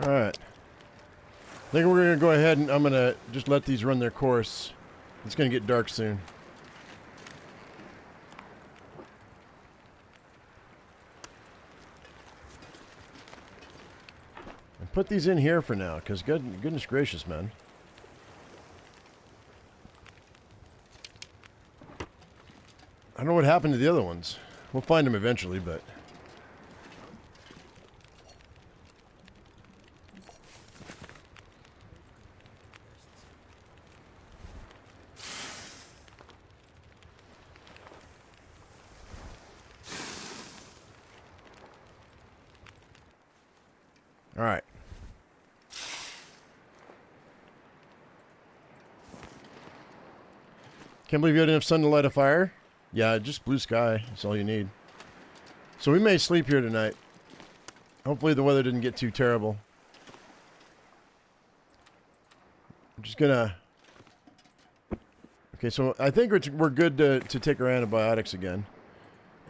Alright. I think we're going to go ahead and I'm going to just let these run their course. It's going to get dark soon. put these in here for now, because goodness gracious, man. I don't know what happened to the other ones. We'll find them eventually, but... All right. Can't believe you had enough sun to light a fire. Yeah, just blue sky. That's all you need. So we may sleep here tonight. Hopefully the weather didn't get too terrible. I'm just gonna... Okay, so I think we're good to take our antibiotics again.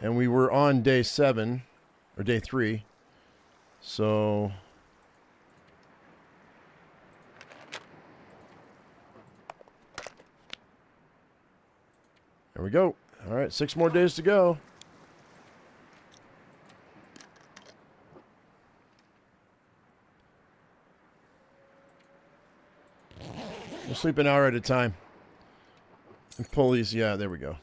And we were on day 7, or day 3. So... There we go. All right, 6 more days to go. We'll sleep an hour at a time. And pull these, yeah, there we go.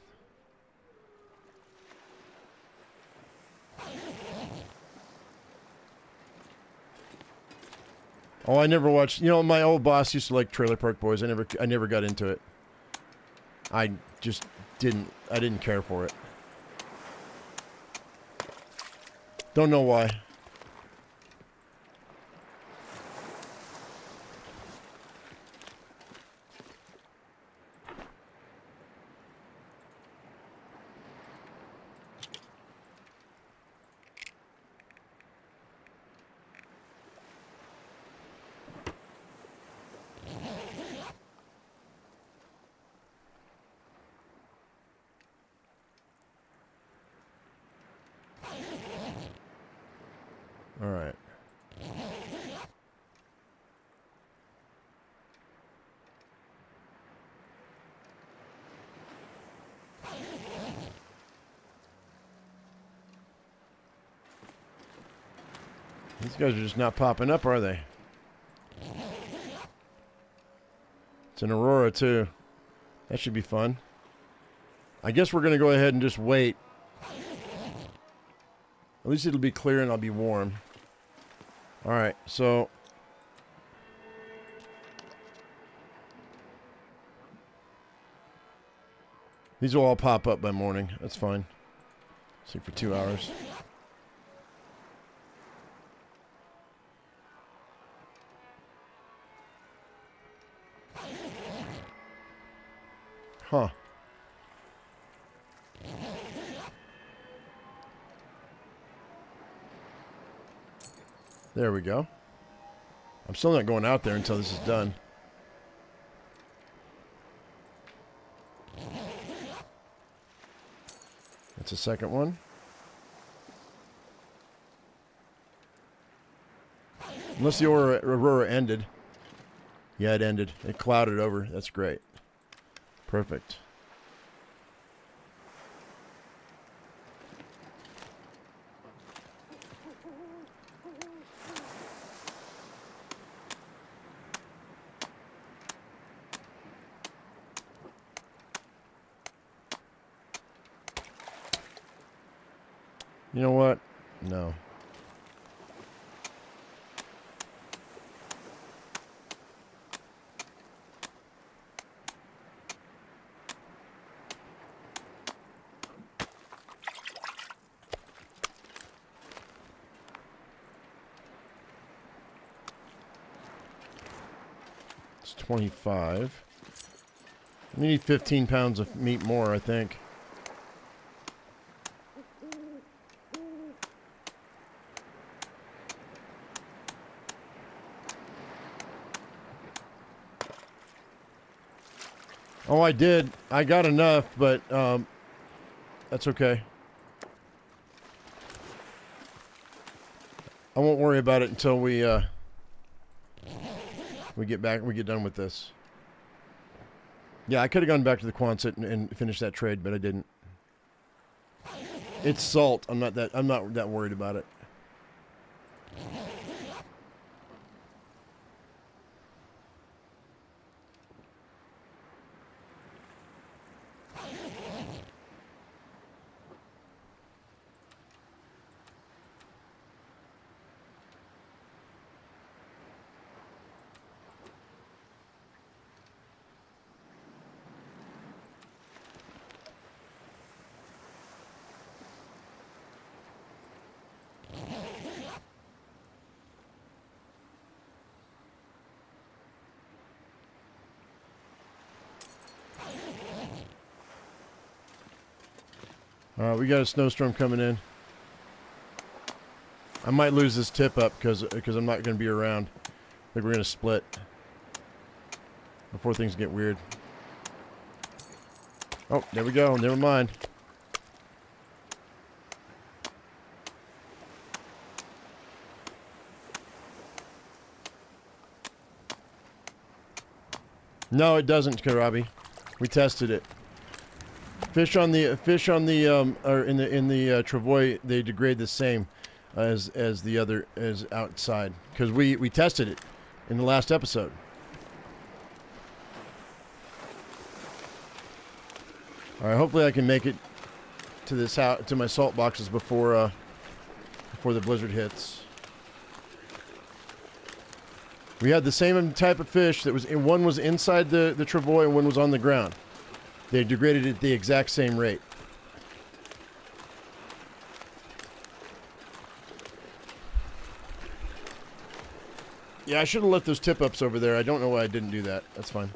Oh, I never watched, you know, my old boss used to like Trailer Park Boys. I never got into it. I just didn't care for it. Don't know why. All right. These guys are just not popping up, are they? It's an Aurora, too. That should be fun. I guess we're going to go ahead and just wait. At least it'll be clear and I'll be warm. Alright, so... These will all pop up by morning. That's fine. Sleep for 2 hours. Huh. There we go. I'm still not going out there until this is done. That's a second one. Unless the Aurora ended. Yeah, it ended. It clouded over. That's great. Perfect. You know what? No. It's 25. We need 15 pounds of meat more, I think. Oh, I did. I got enough, but that's okay. I won't worry about it until we get back. We get done with this. Yeah, I could have gone back to the Quonset and finished that trade, but I didn't. It's salt. I'm not that worried about it. We got a snowstorm coming in. I might lose this tip up because I'm not going to be around. I think we're going to split before things get weird. Oh, there we go. Never mind. No, it doesn't, Karabi. We tested it. Fish on the or in the travois, they degrade the same as the other as outside because we tested it in the last episode. All right, hopefully I can make it to this house, to my salt boxes before the blizzard hits. We had the same type of fish that was one was inside the travois and one was on the ground. They degraded at the exact same rate. Yeah, I should have left those tip-ups over there. I don't know why I didn't do that. That's fine.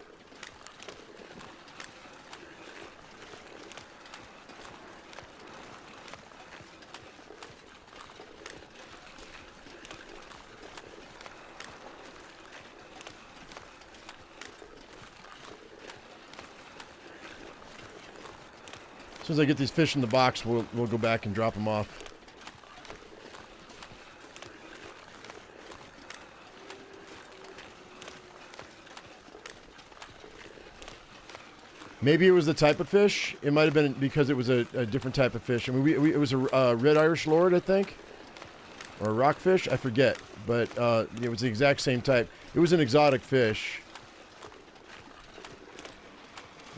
As soon as I get these fish in the box, we'll go back and drop them off. Maybe it was the type of fish. It might have been because it was a different type of fish. I mean, it was a red Irish lord, I think, or a rockfish. I forget, but it was the exact same type. It was an exotic fish.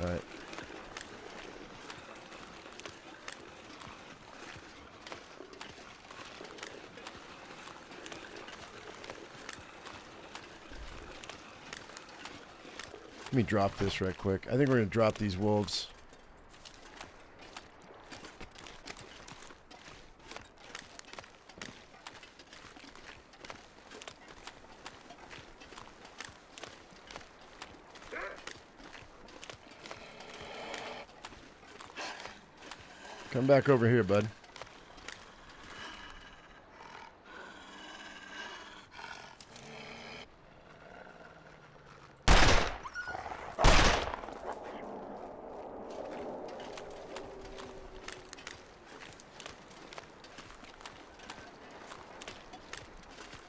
All right. Let me drop this right quick. I think we're going to drop these wolves. Come back over here, bud.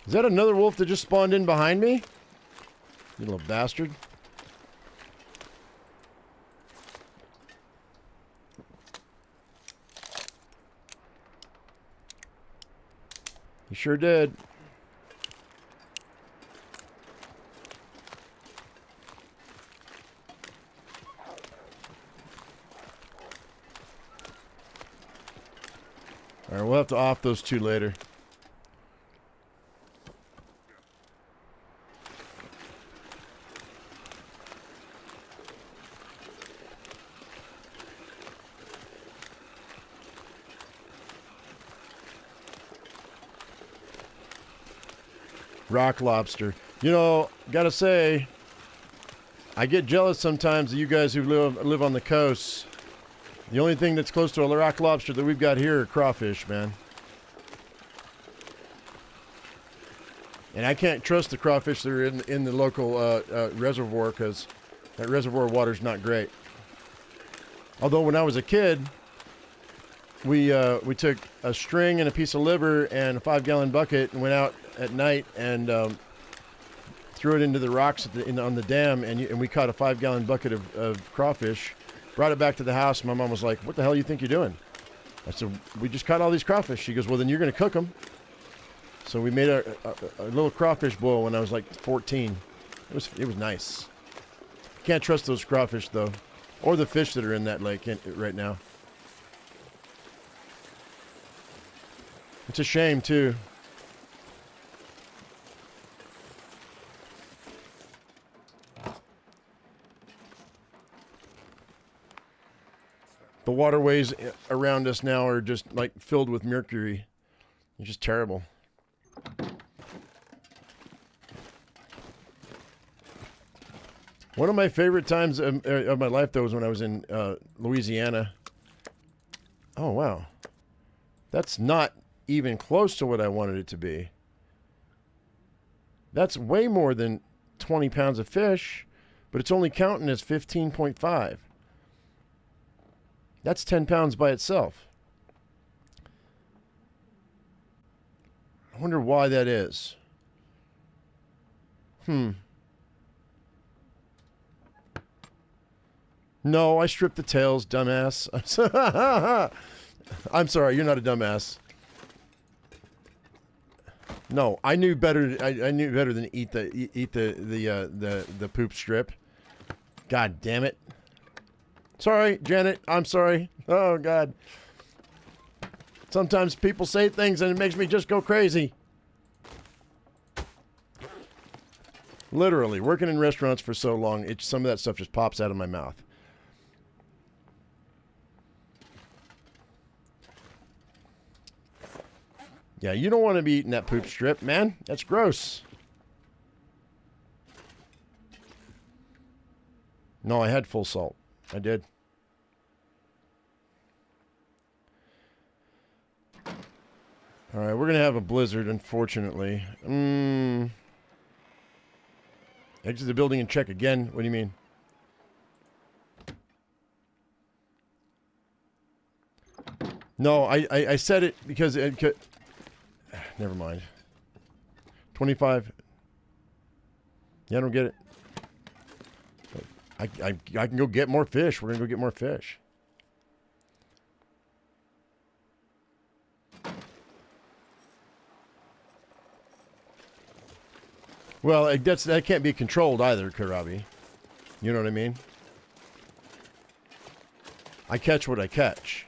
Is that another wolf that just spawned in behind me? You little bastard. You sure did. All right, we'll have to off those two later. Rock lobster. You know, gotta say, I get jealous sometimes of you guys who live on the coast. The only thing that's close to a rock lobster that we've got here are crawfish, man. And I can't trust the crawfish that are in the local reservoir because that reservoir water's not great. Although when I was a kid, we took a string and a piece of liver and a 5-gallon bucket and went out at night and threw it into the rocks on the dam, and we caught a 5-gallon bucket of crawfish. Brought it back to the house. My mom was like, "What the hell you think you're doing?" I said, "We just caught all these crawfish." She goes, "Well, then you're going to cook them." So we made a little crawfish boil when I was like 14. It was nice. Can't trust those crawfish though, or the fish that are in that lake right now. It's a shame too. The waterways around us now are just like filled with mercury. It's just terrible. One of my favorite times of my life, though, was when I was in Louisiana. Oh, wow. That's not even close to what I wanted it to be. That's way more than 20 pounds of fish, but it's only counting as 15.5. That's 10 pounds by itself. I wonder why that is. No, I stripped the tails, dumbass. I'm sorry, you're not a dumbass. No, I knew better. I knew better than eat the poop strip. God damn it. Sorry, Janet. I'm sorry. Oh God. Sometimes people say things and it makes me just go crazy. Literally, working in restaurants for so long, some of that stuff just pops out of my mouth. Yeah, you don't want to be eating that poop strip, man. That's gross. No, I had full salt. I did. All right, we're going to have a blizzard, unfortunately. Exit the building and check again. What do you mean? No, I said it because it could... Never mind. 25. Yeah, I don't get it. I can go get more fish. We're going to go get more fish. Well, that can't be controlled either, Karabi. You know what I mean? I catch what I catch.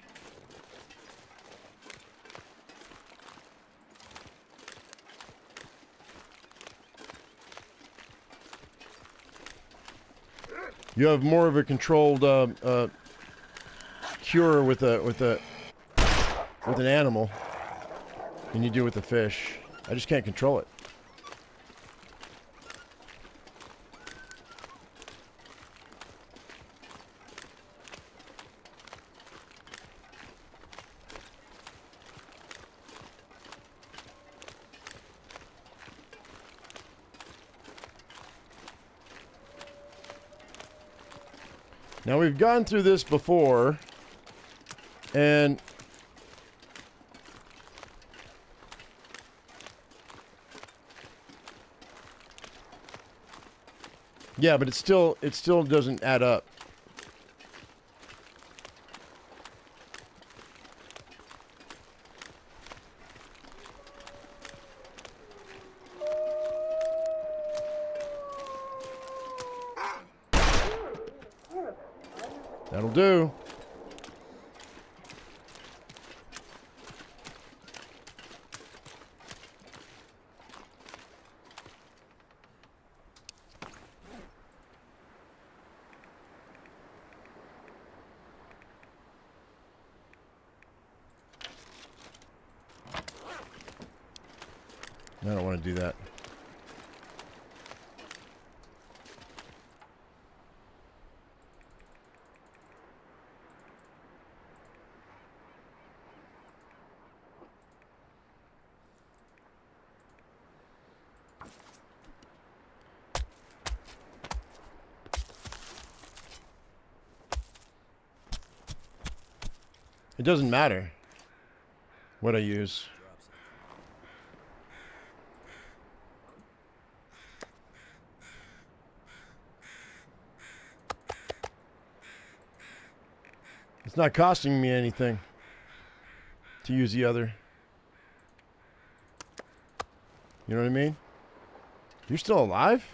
You have more of a controlled cure with an animal than you do with a fish. I just can't control it. Now, we've gone through this before, and yeah, but it still doesn't add up. That'll do. I don't want to do that. It doesn't matter what I use. It's not costing me anything to use the other. You know what I mean? You're still alive?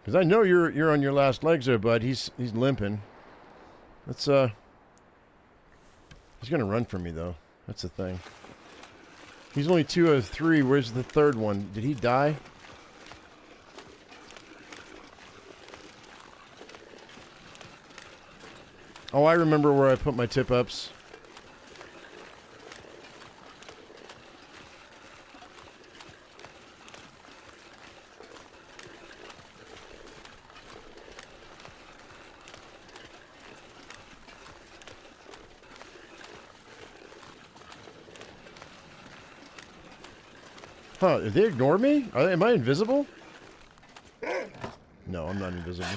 Because I know you're on your last legs there, bud. He's limping. Let's he's gonna run from me though. That's the thing. He's only 2 out of 3. Where's the third one? Did he die? Oh, I remember where I put my tip-ups. Huh, did they ignore me? Am I invisible? No, I'm not invisible.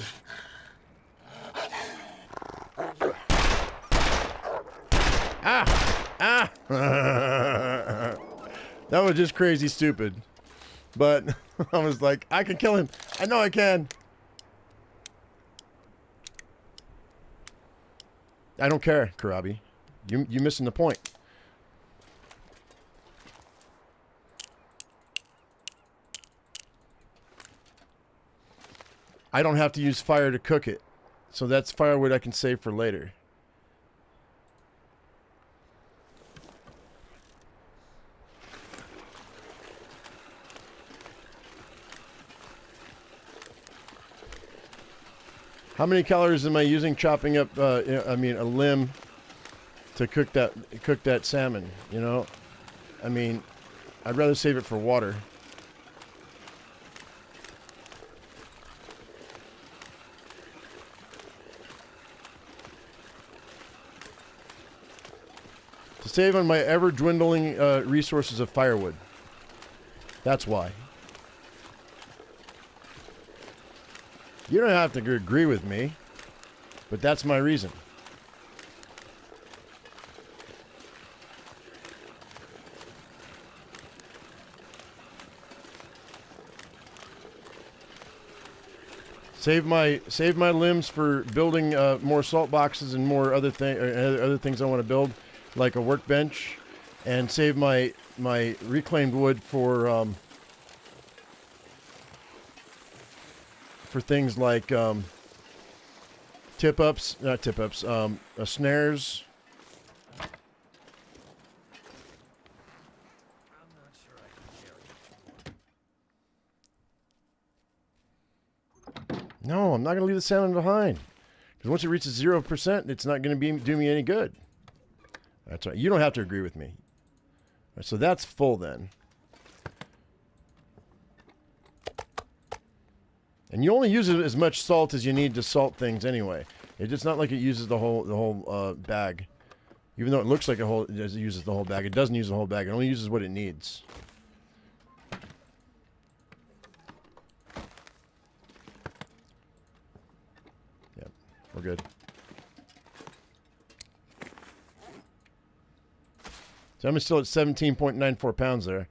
Ah! Ah! That was just crazy stupid. But I was like, I can kill him. I know I can. I don't care, Karabi. You missing the point. I don't have to use fire to cook it. So that's firewood I can save for later. How many calories am I using chopping up, I mean, a limb to cook that salmon, you know? I mean, I'd rather save it for water. To save on my ever-dwindling resources of firewood. That's why. You don't have to agree with me, but that's my reason. Save my limbs for building more salt boxes and more other things I want to build, like a workbench, and save my reclaimed wood for things like snares. No, I'm not going to leave the salmon behind. Because once it reaches 0%, it's not going to do me any good. That's right. You don't have to agree with me. Right, so that's full then. And you only use as much salt as you need to salt things anyway. It's not like it uses the whole bag. Even though it looks like it uses the whole bag, it doesn't use the whole bag. It only uses what it needs. Yep, we're good. So I'm still at 17.94 pounds there.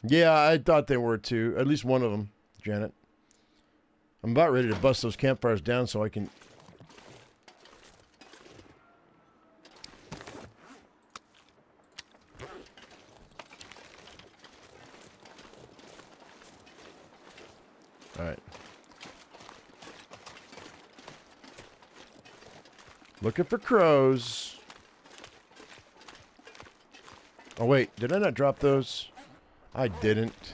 Yeah, I thought they were too. At least one of them, Janet. I'm about ready to bust those campfires down so I can... Alright. Looking for crows. Oh wait, did I not drop those? I didn't.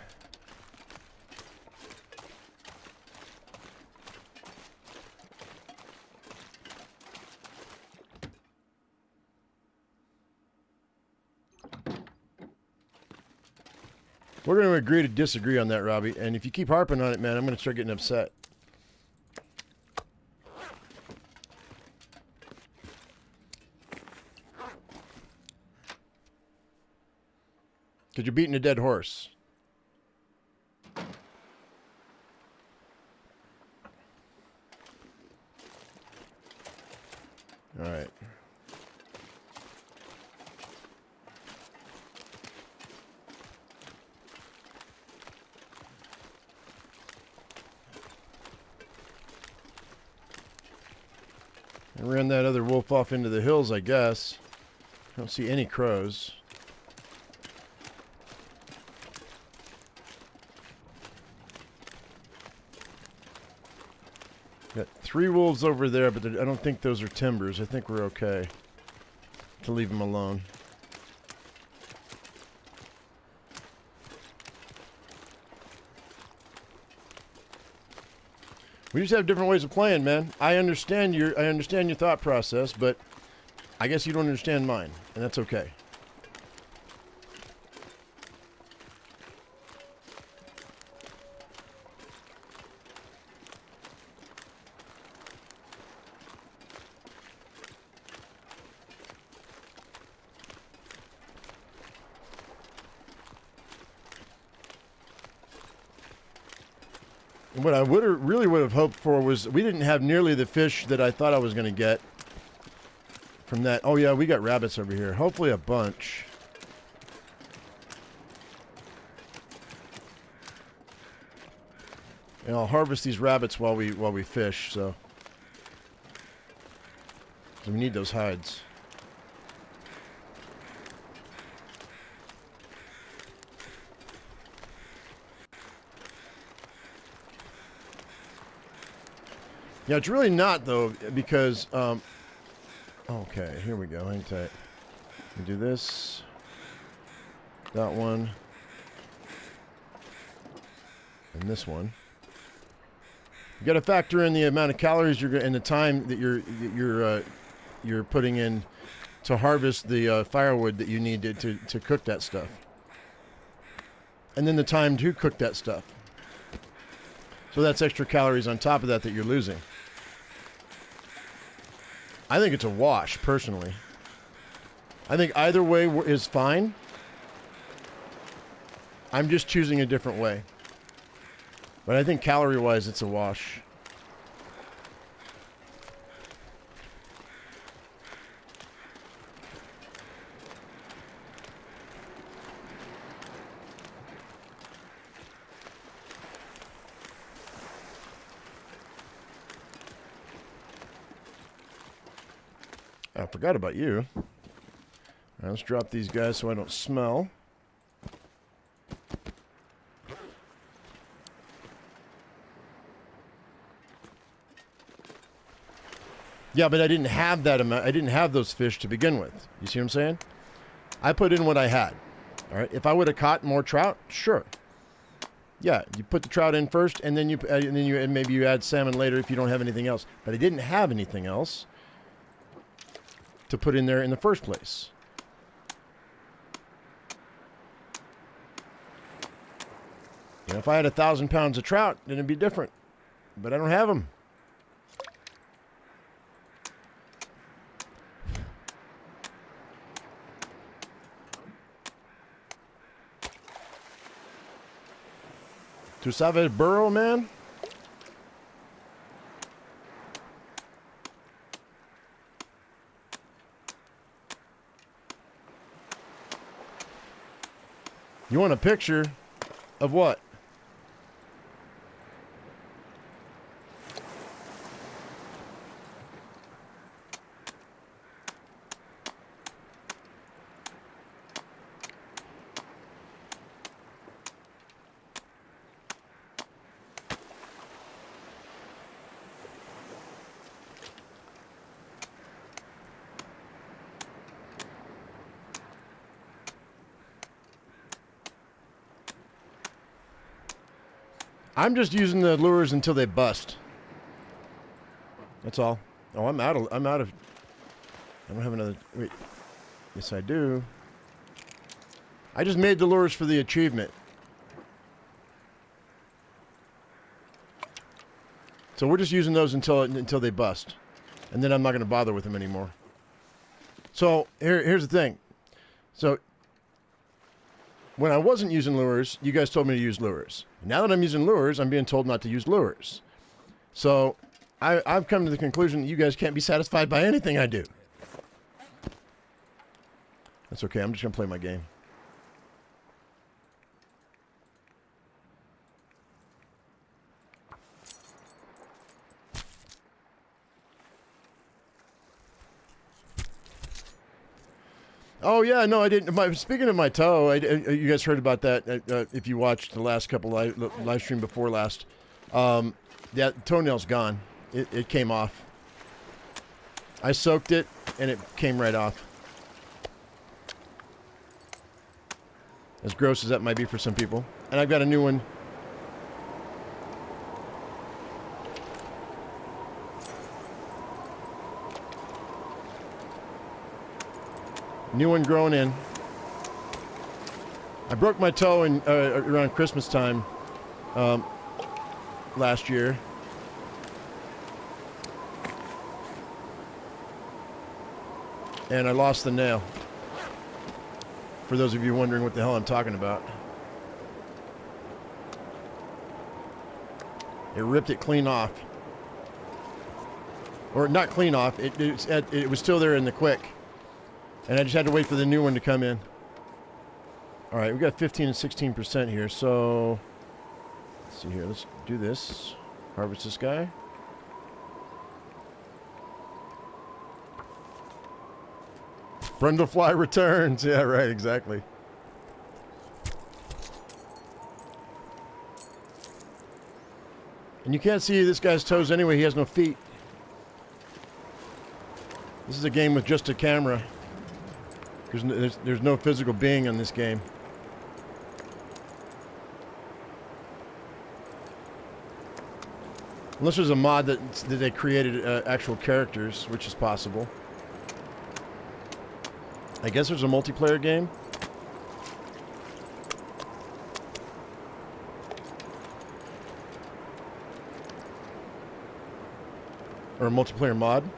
We're going to agree to disagree on that, Robbie. And if you keep harping on it, man, I'm going to start getting upset. Because you're beating a dead horse. All right. I ran that other wolf off into the hills, I guess. I don't see any crows. Got 3 wolves over there, but I don't think those are timbers. I think we're okay to leave them alone. We just have different ways of playing, man. I understand your thought process, but I guess you don't understand mine, and that's okay. what I really would have hoped for was we didn't have nearly the fish that I thought I was going to get from that. Oh yeah, we got rabbits over here. Hopefully a bunch. And I'll harvest these rabbits while we fish. So we need those hides. Yeah, it's really not, though, because, okay, here we go. Hang tight. We do this. That one. And this one. You got to factor in the amount of calories you're and the time that you're putting in to harvest the firewood that you need to cook that stuff. And then the time to cook that stuff. So that's extra calories on top of that you're losing. I think it's a wash, personally. I think either way is fine. I'm just choosing a different way. But I think calorie-wise, it's a wash. I forgot about you. All right, let's drop these guys so I don't smell. Yeah, but I didn't have that amount. I didn't have those fish to begin with. You see what I'm saying? I put in what I had. All right. If I would have caught more trout, sure. Yeah, you put the trout in first, and then maybe you add salmon later if you don't have anything else. But I didn't have anything else to put in there in the first place. You know, if I had 1,000 pounds of trout, then it'd be different. But I don't have them. Tu sabes burrow, man? You want a picture of what? I'm just using the lures until they bust. That's all. Oh, I'm out of, I don't have another, wait. Yes, I do. I just made the lures for the achievement. So we're just using those until they bust. And then I'm not going to bother with them anymore. So here's the thing. So when I wasn't using lures, you guys told me to use lures. Now that I'm using lures, I'm being told not to use lures. So I've come to the conclusion that you guys can't be satisfied by anything I do. That's okay. I'm just going to play my game. Oh yeah, no, I didn't. Speaking of my toe, you guys heard about that if you watched the last couple live stream before last. That toenail's gone. It came off. I soaked it and it came right off. As gross as that might be for some people, and I've got a new one. New one growing in. I broke my toe in around Christmas time last year. And I lost the nail. For those of you wondering what the hell I'm talking about. It ripped it clean off. Or not clean off. It was still there in the quick. And I just had to wait for the new one to come in. All right, we got 15 and 16% here. So, let's see here. Let's do this. Harvest this guy. Brundlefly returns. Yeah, right, exactly. And you can't see this guy's toes anyway. He has no feet. This is a game with just a camera. There's no physical being on this game. Unless there's a mod that they created actual characters, which is possible. I guess there's a multiplayer game. Or a multiplayer mod.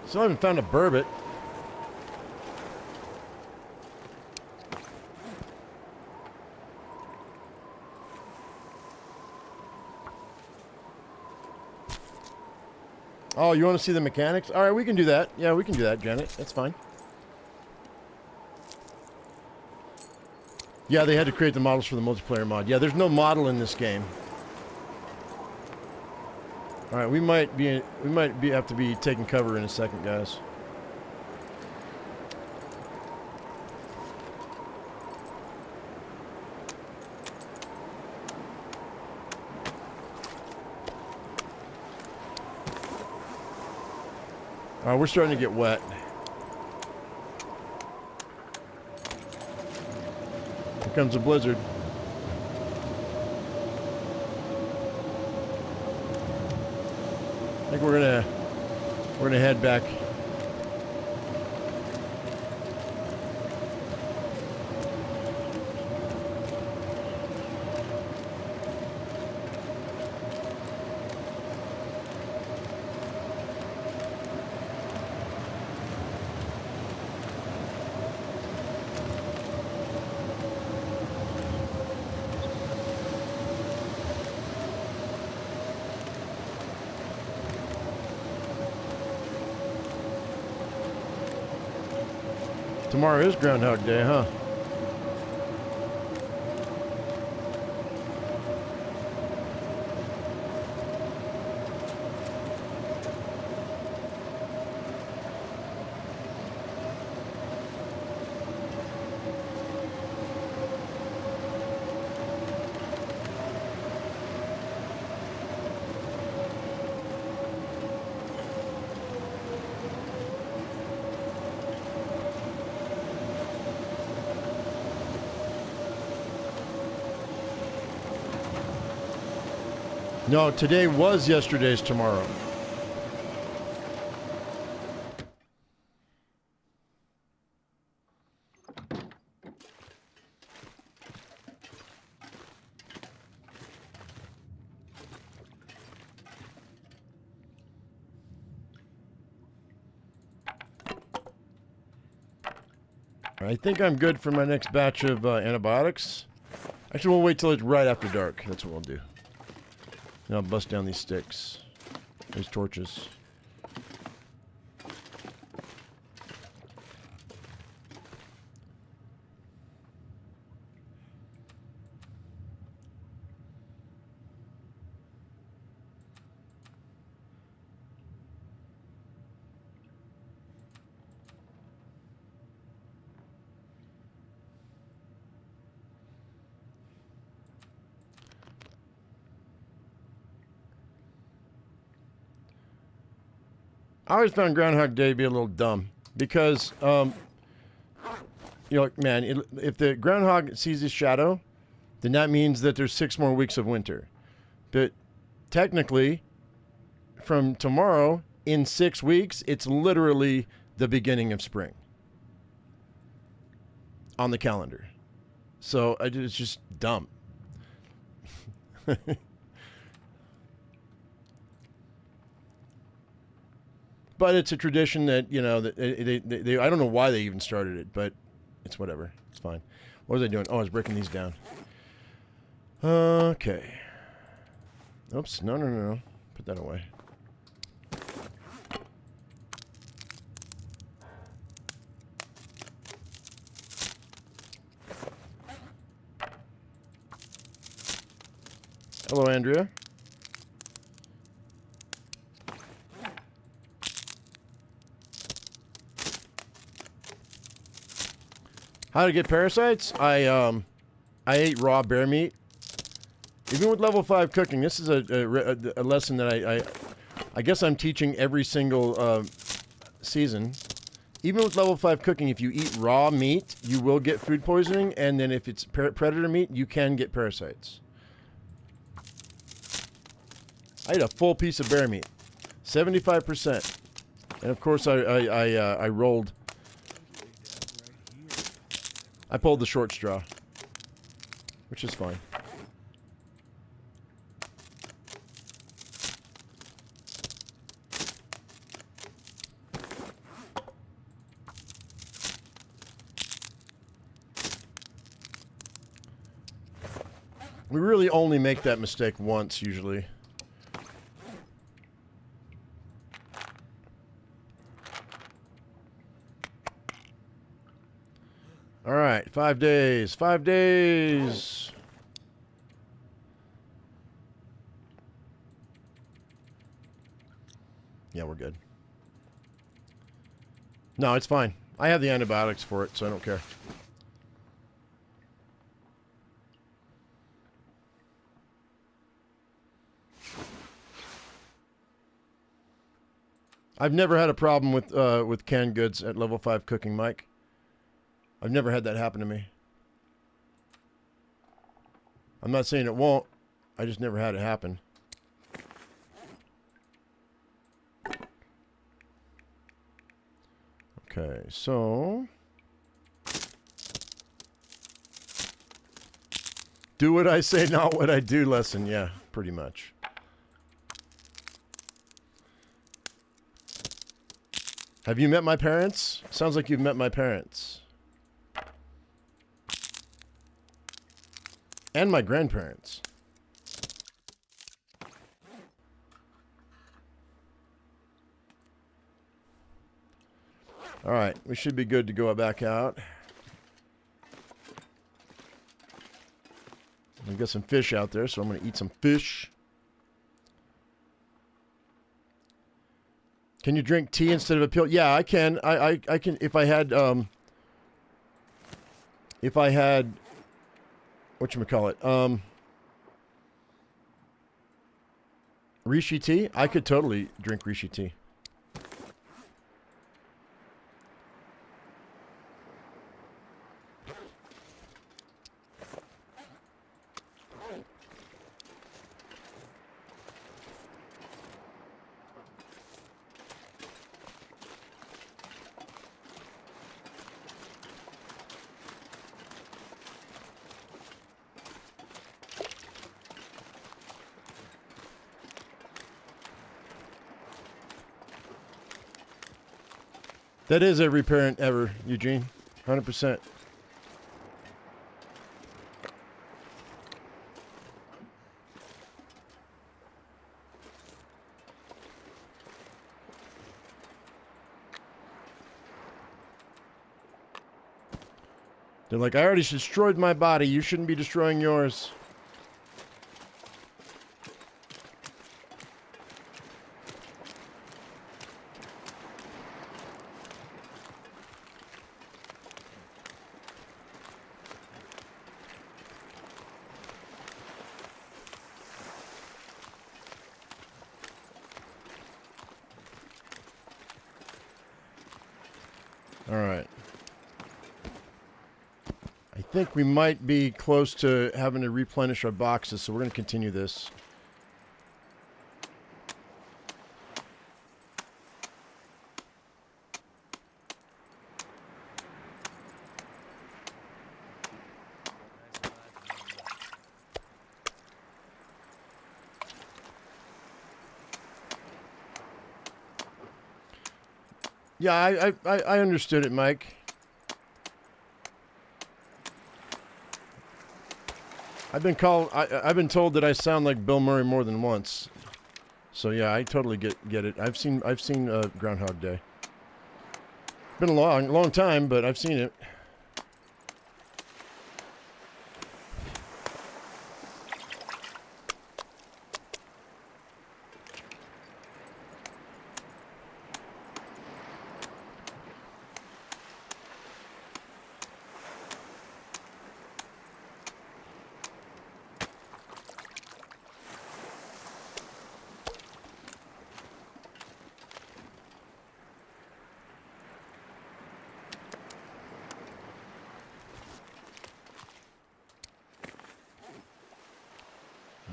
Still haven't found a burbot. Oh, you want to see the mechanics? All right, we can do that. Yeah, we can do that, Janet. That's fine. Yeah, they had to create the models for the multiplayer mod. Yeah, there's no model in this game. All right, we might have to be taking cover in a second, guys. All right, we're starting to get wet. Here comes a blizzard. I think we're gonna head back. Tomorrow is Groundhog Day, huh? No, today was yesterday's tomorrow. I think I'm good for my next batch of antibiotics. Actually, we'll wait till it's right after dark. That's what we'll do. And I'll bust down these sticks. These torches. I always found Groundhog Day to be a little dumb because, you know, man, if the groundhog sees his shadow, then that means that there's 6 more weeks of winter. But technically, from tomorrow, in 6 weeks, it's literally the beginning of spring on the calendar. So it's just dumb. But it's a tradition that, you know, that they I don't know why they even started it, but it's whatever. It's fine. What was I doing? Oh, I was breaking these down. Okay. Oops. No, no, no, no. Put that away. Hello, Andrea. How to get parasites? I ate raw bear meat. Even with level 5 cooking, this is a lesson that I guess I'm teaching every single season. Even with level 5 cooking, if you eat raw meat, you will get food poisoning, and then if it's predator meat, you can get parasites. I ate a full piece of bear meat, 75%, and of course I rolled. I pulled the short straw, which is fine. We really only make that mistake once, usually. All right, 5 days. 5 days. Yeah, we're good. No, it's fine. I have the antibiotics for it, so I don't care. I've never had a problem with canned goods at level 5 cooking, Mike. I've never had that happen to me. I'm not saying it won't. I just never had it happen. Okay, so do what I say, not what I do lesson. Yeah, pretty much. Have you met my parents? Sounds like you've met my parents. And my grandparents. All right, we should be good to go back out. We've got some fish out there, so I'm going to eat some fish. Can you drink tea instead of a pill? Yeah, I can. I can if I had whatchamacallit? Reishi tea? I could totally drink Reishi tea. That is every parent ever, Eugene. 100%. They're like, I already destroyed my body. You shouldn't be destroying yours. All right. I think we might be close to having to replenish our boxes, so we're going to continue this. Yeah, I understood it, Mike. I've been told that I sound like Bill Murray more than once. So yeah, I totally get it. I've seen Groundhog Day. Been a long time, but I've seen it.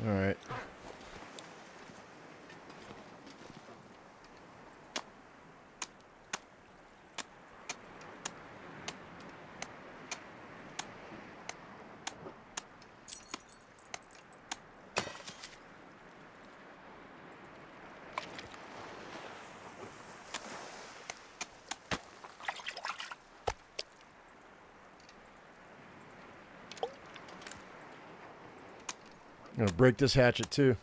All right. I'm gonna break this hatchet too.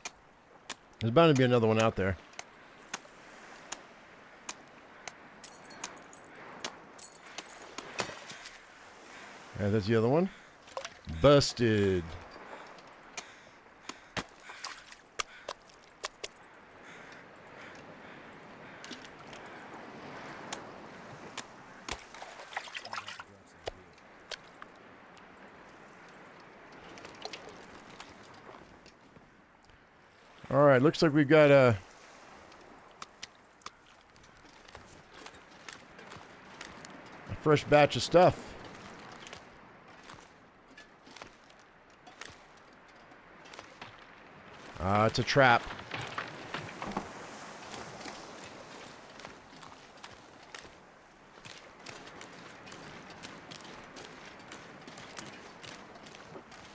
There's bound to be another one out there. Yeah, that's the other one. Busted. All right, looks like we've got a fresh batch of stuff. It's a trap.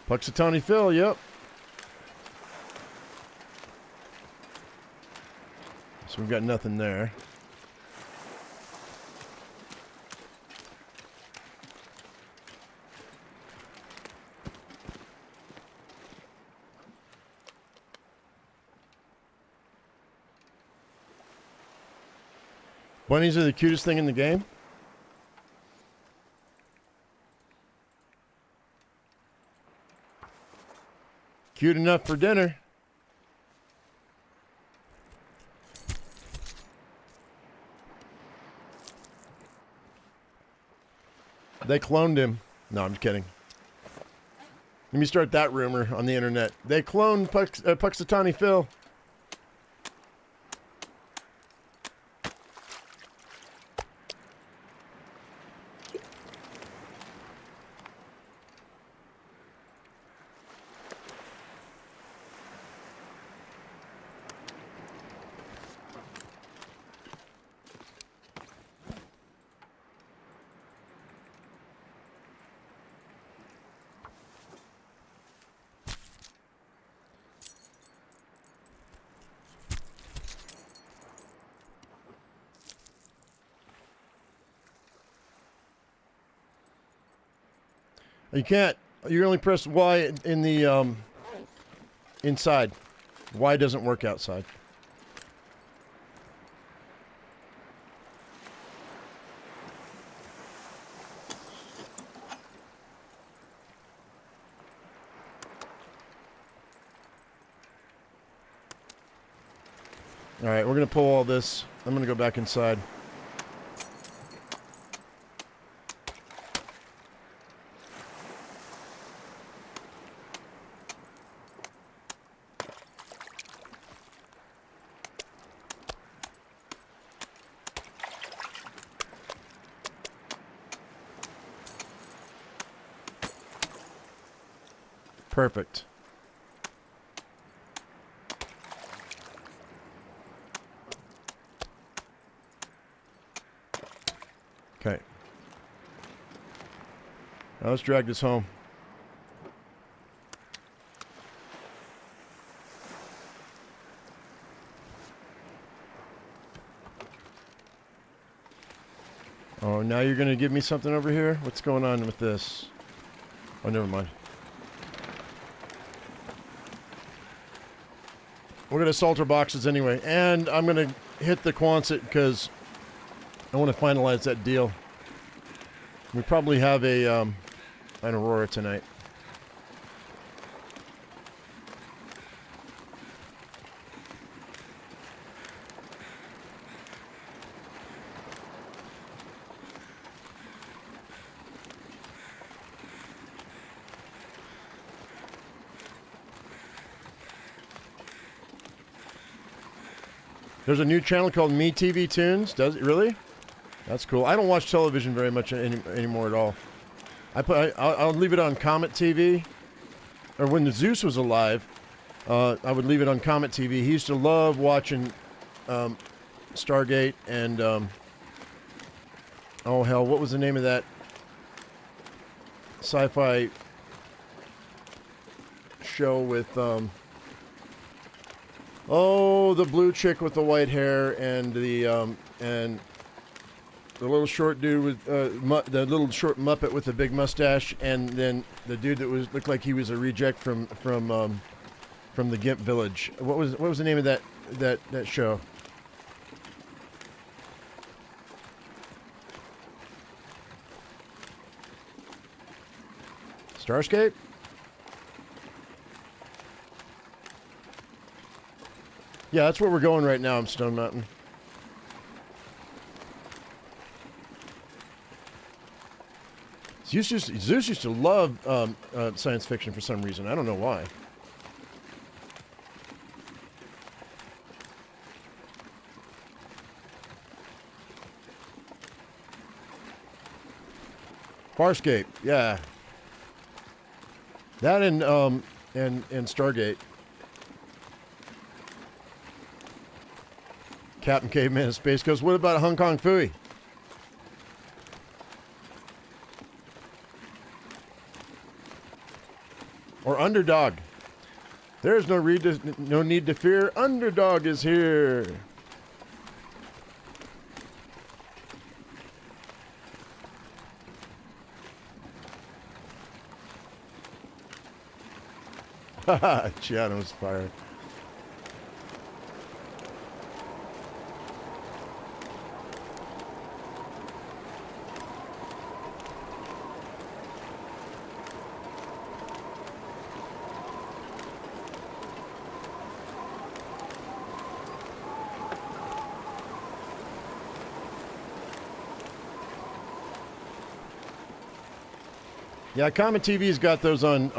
Puxatawny Phil, yep. So we've got nothing there. Bunnies are the cutest thing in the game. Cute enough for dinner. They cloned him. No, I'm just kidding. Let me start that rumor on the internet. They cloned Puxatawny Phil. You can't. You only press Y in the inside. Y doesn't work outside. All right, we're gonna pull all this. I'm gonna go back inside. Perfect. Okay. Now let's drag this home. Oh, now you're going to give me something over here? What's going on with this? Oh, never mind. We're going to salter boxes anyway. And I'm going to hit the Quonset because I want to finalize that deal. We probably have an Aurora tonight. There's a new channel called Me TV Tunes. Does it really? That's cool. I don't watch television very much anymore at all. I'll leave it on Comet TV, or when the Zeus was alive, I would leave it on Comet TV. He used to love watching Stargate and oh hell, what was the name of that sci-fi show with oh, the blue chick with the white hair and the little short dude with the little short Muppet with the big mustache, and then the dude that looked like he was a reject from the Gimp Village. What was the name of that show? Starscape? Yeah, that's where we're going right now. I'm Stone Mountain. Zeus used to love science fiction for some reason. I don't know why. Farscape, yeah. That and Stargate. Captain Caveman of Space Ghost. What about Hong Kong Phooey? Or Underdog. There's no need to fear. Underdog is here. Haha, Chiano's fired. Yeah, Comet TV's got those on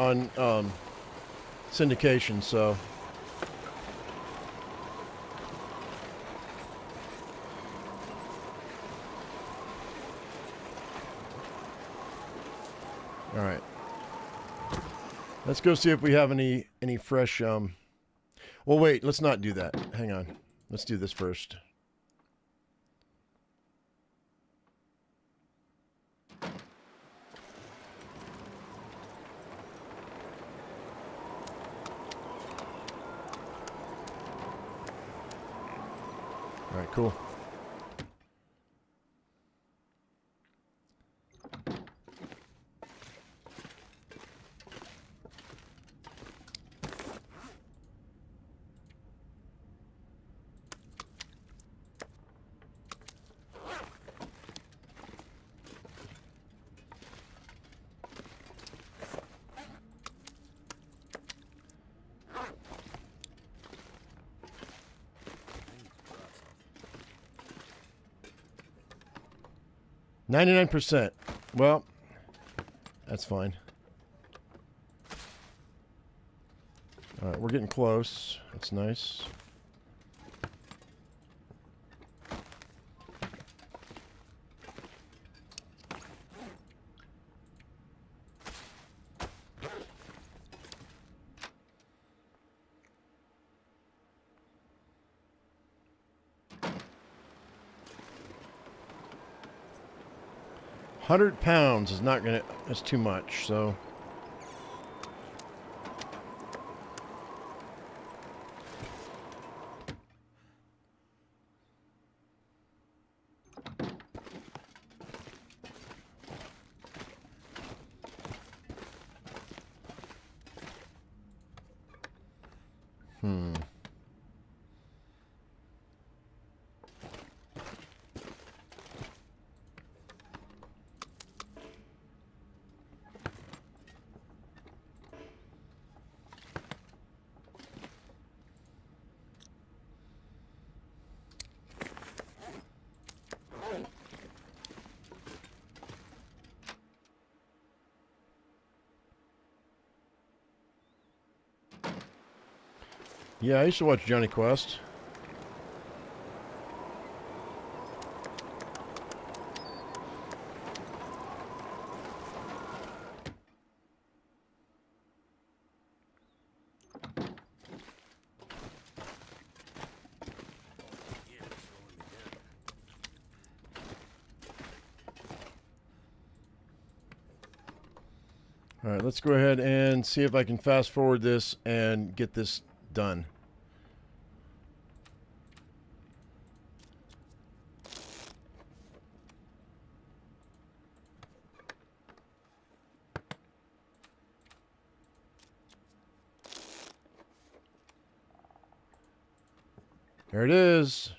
syndication, so. All right. Let's go see if we have any fresh. Well, wait. Let's not do that. Hang on. Let's do this first. All right, cool. %. Well, that's fine. All right, we're getting close. That's nice. £100 is not gonna. That's too much. So. Yeah, I used to watch Johnny Quest. All right, let's go ahead and see if I can fast forward this and get this done. There it is.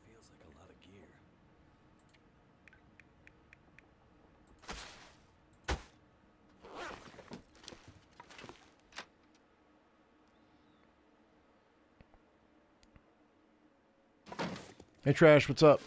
Feels like a lot of gear. Hey, Trash, what's up?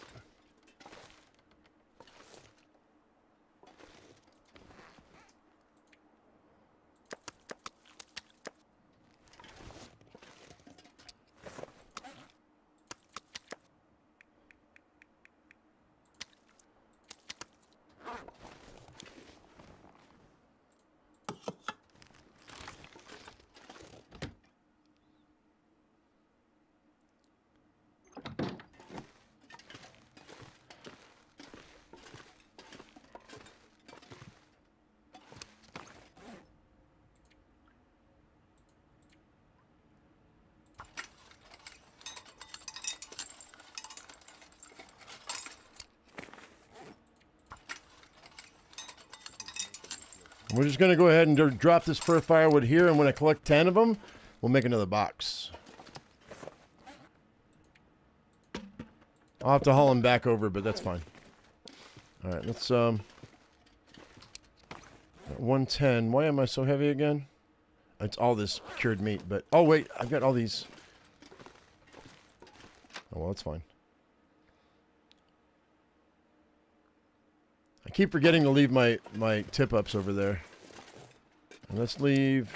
We're just going to go ahead and drop this fur firewood here, and when I collect 10 of them, we'll make another box. I'll have to haul them back over, but that's fine. All right, let's, 110. Why am I so heavy again? It's all this cured meat, but, oh, wait, I've got all these. Oh, well, that's fine. I keep forgetting to leave my tip-ups over there. And let's leave...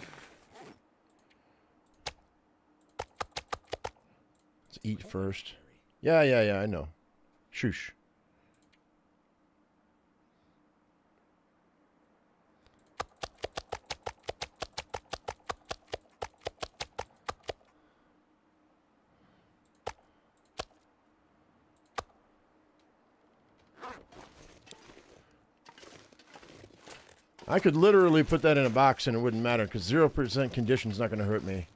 Let's eat first. Yeah, I know. Shoosh. I could literally put that in a box and it wouldn't matter because 0% condition is not going to hurt me.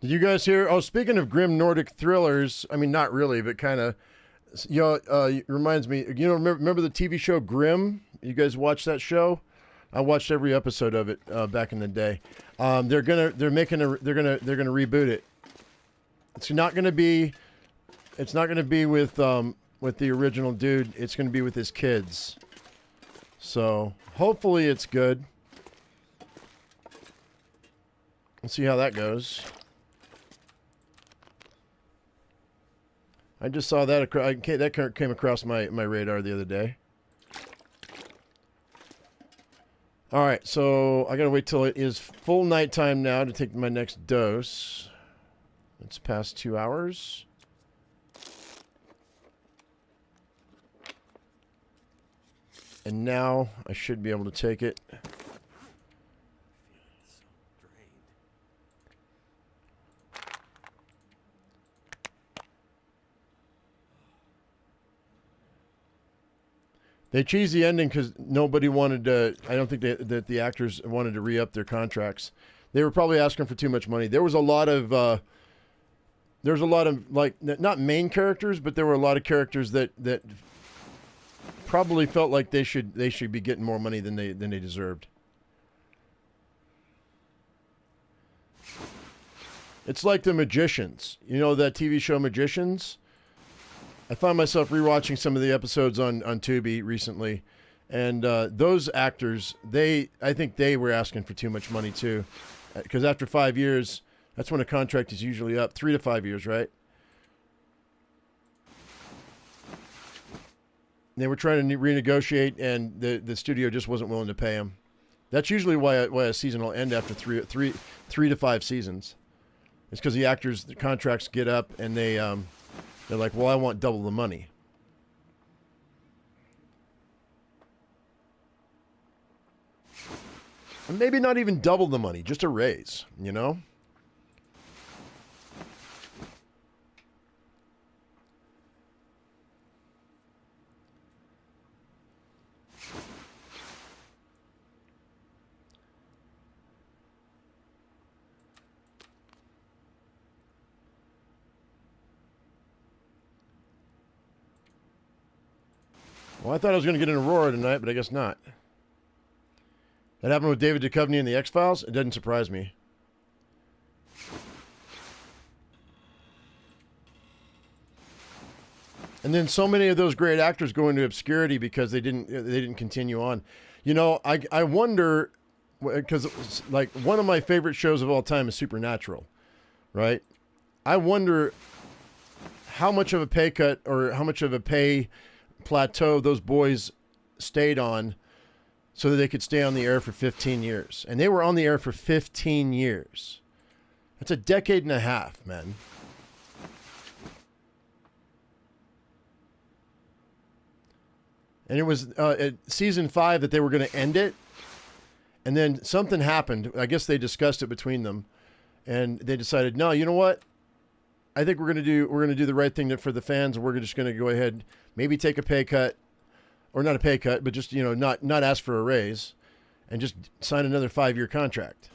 Did you guys hear? Oh, speaking of grim Nordic thrillers, I mean, not really, but kind of. You know, it reminds me. You know, remember the TV show Grimm? You guys watch that show? I watched every episode of it back in the day. They're gonna reboot it. It's not gonna be with the original dude. It's gonna be with his kids. So hopefully it's good. Let's see how that goes. I just saw that that came across my radar the other day. All right, so I gotta wait till it is full nighttime now to take my next dose. It's past 2 hours. And now I should be able to take it. They cheesed the ending because nobody wanted to. I don't think that the actors wanted to re-up their contracts. They were probably asking for too much money. There was a lot of like not main characters, but there were a lot of characters that probably felt like they should be getting more money than they deserved. It's like the Magicians. You know that TV show Magicians? I found myself rewatching some of the episodes on Tubi recently, and those actors, I think they were asking for too much money too, because after 5 years, that's when a contract is usually up. 3 to 5 years, right? They were trying to renegotiate, and the studio just wasn't willing to pay them. That's usually why a season will end after three to 5 seasons. It's because the actors' the contracts get up, and they're like, well, I want double the money. And maybe not even double the money, just a raise, you know? Well, I thought I was going to get an Aurora tonight, but I guess not. That happened with David Duchovny in the X-Files. It doesn't surprise me. And then so many of those great actors go into obscurity because they didn't continue on. You know, I wonder, because like one of my favorite shows of all time is Supernatural, right? I wonder how much of a pay cut or how much of a pay plateau those boys stayed on so that they could stay on the air for 15 years. And they were on the air for 15 years. That's a decade and a half, man. And it was at season 5 that they were going to end it. And then something happened. I guess they discussed it between them. And they decided, no, you know what? I think we're going to do the right thing for the fans. And we're just going to go ahead, maybe take a pay cut, or not a pay cut, but just, you know, not ask for a raise, and just sign another 5-year contract.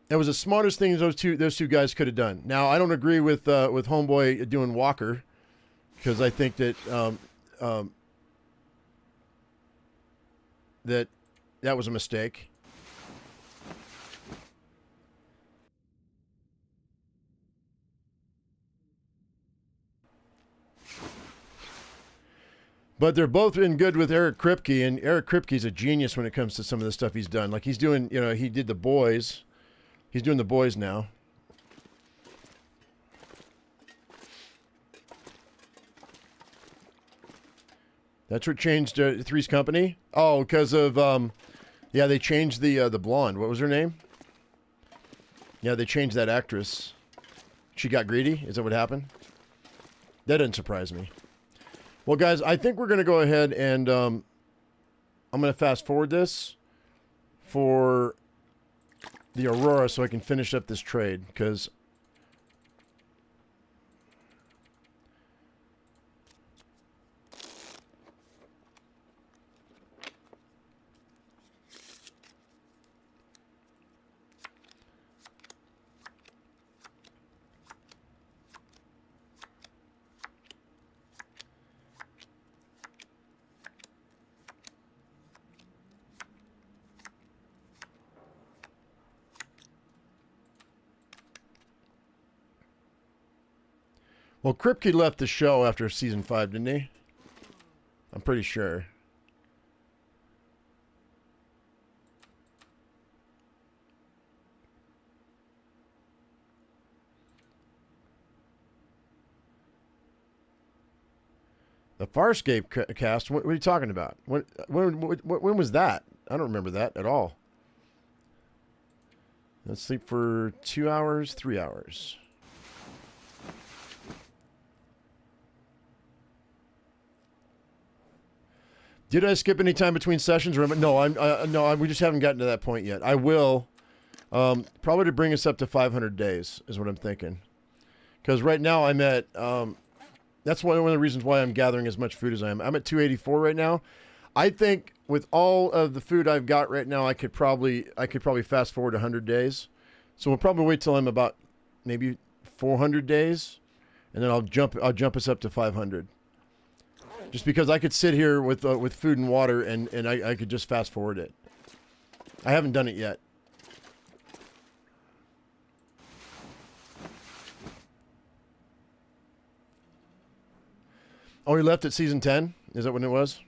That was the smartest thing those two guys could have done. Now, I don't agree with Homeboy doing Walker, because I think that that was a mistake. But they're both been good with Eric Kripke, and Eric Kripke's a genius when it comes to some of the stuff he's done. Like he's doing, you know, he did The Boys. He's doing The Boys now. That's what changed Three's Company. Oh, because of yeah, they changed the blonde. What was her name? Yeah, they changed that actress. She got greedy. Is that what happened? That doesn't surprise me. Well, guys, I think we're going to go ahead and I'm going to fast forward this for the Aurora so I can finish up this trade, because Well, Kripke left the show after season 5, didn't he? I'm pretty sure. The Farscape cast. What are you talking about? When was that? I don't remember that at all. Let's sleep for 2 hours, 3 hours. Did I skip any time between sessions? No, we just haven't gotten to that point yet. I will. Probably to bring us up to 500 days is what I'm thinking. Because right now I'm at. That's one of the reasons why I'm gathering as much food as I am. I'm at 284 right now. I think with all of the food I've got right now, I could probably fast forward 100 days. So we'll probably wait till I'm about maybe 400 days, and then I'll jump us up to 500. Just because I could sit here with food and water, and I could just fast forward it. I haven't done it yet. Oh, he left at season 10? Is that when it was?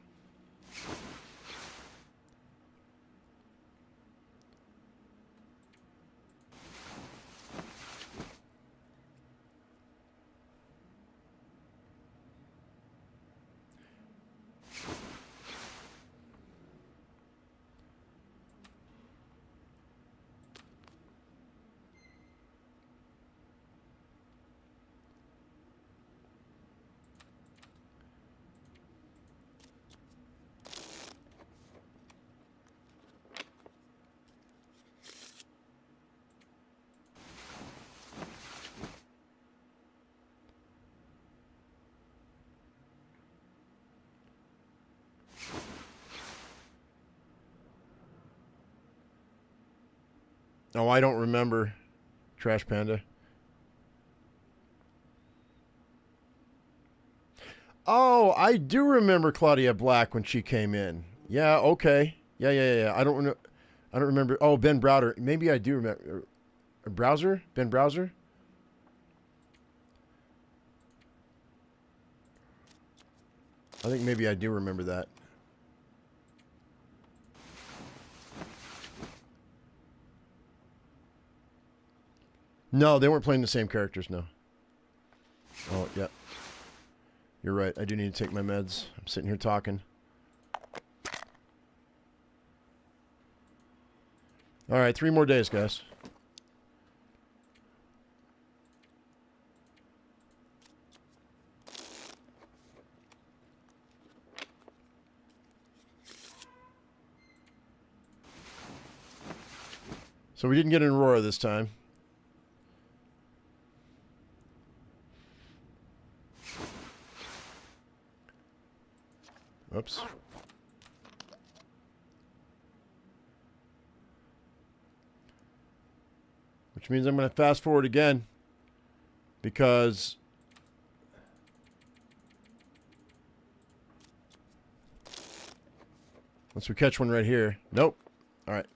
Oh, I don't remember. Trash Panda. Oh, I do remember Claudia Black when she came in. Yeah, okay. Yeah. I don't remember. Oh, Ben Browder. Maybe I do remember. Browser? Ben Browser? I think maybe I do remember that. No, they weren't playing the same characters, no. Oh, yeah. You're right. I do need to take my meds. I'm sitting here talking. All right, 3 more days, guys. So we didn't get an Aurora this time. Oops. Which means I'm going to fast forward again. Because once we catch one right here. Nope. All right.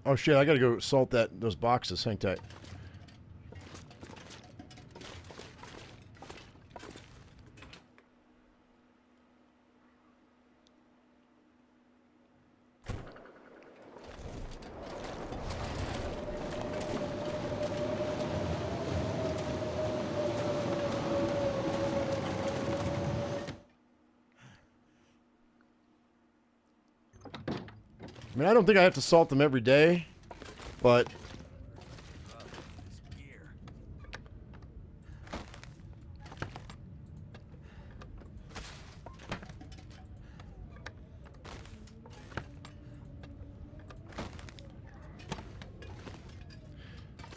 Oh shit, I gotta go salt those boxes. Hang tight. I mean, I don't think I have to salt them every day, but This gear.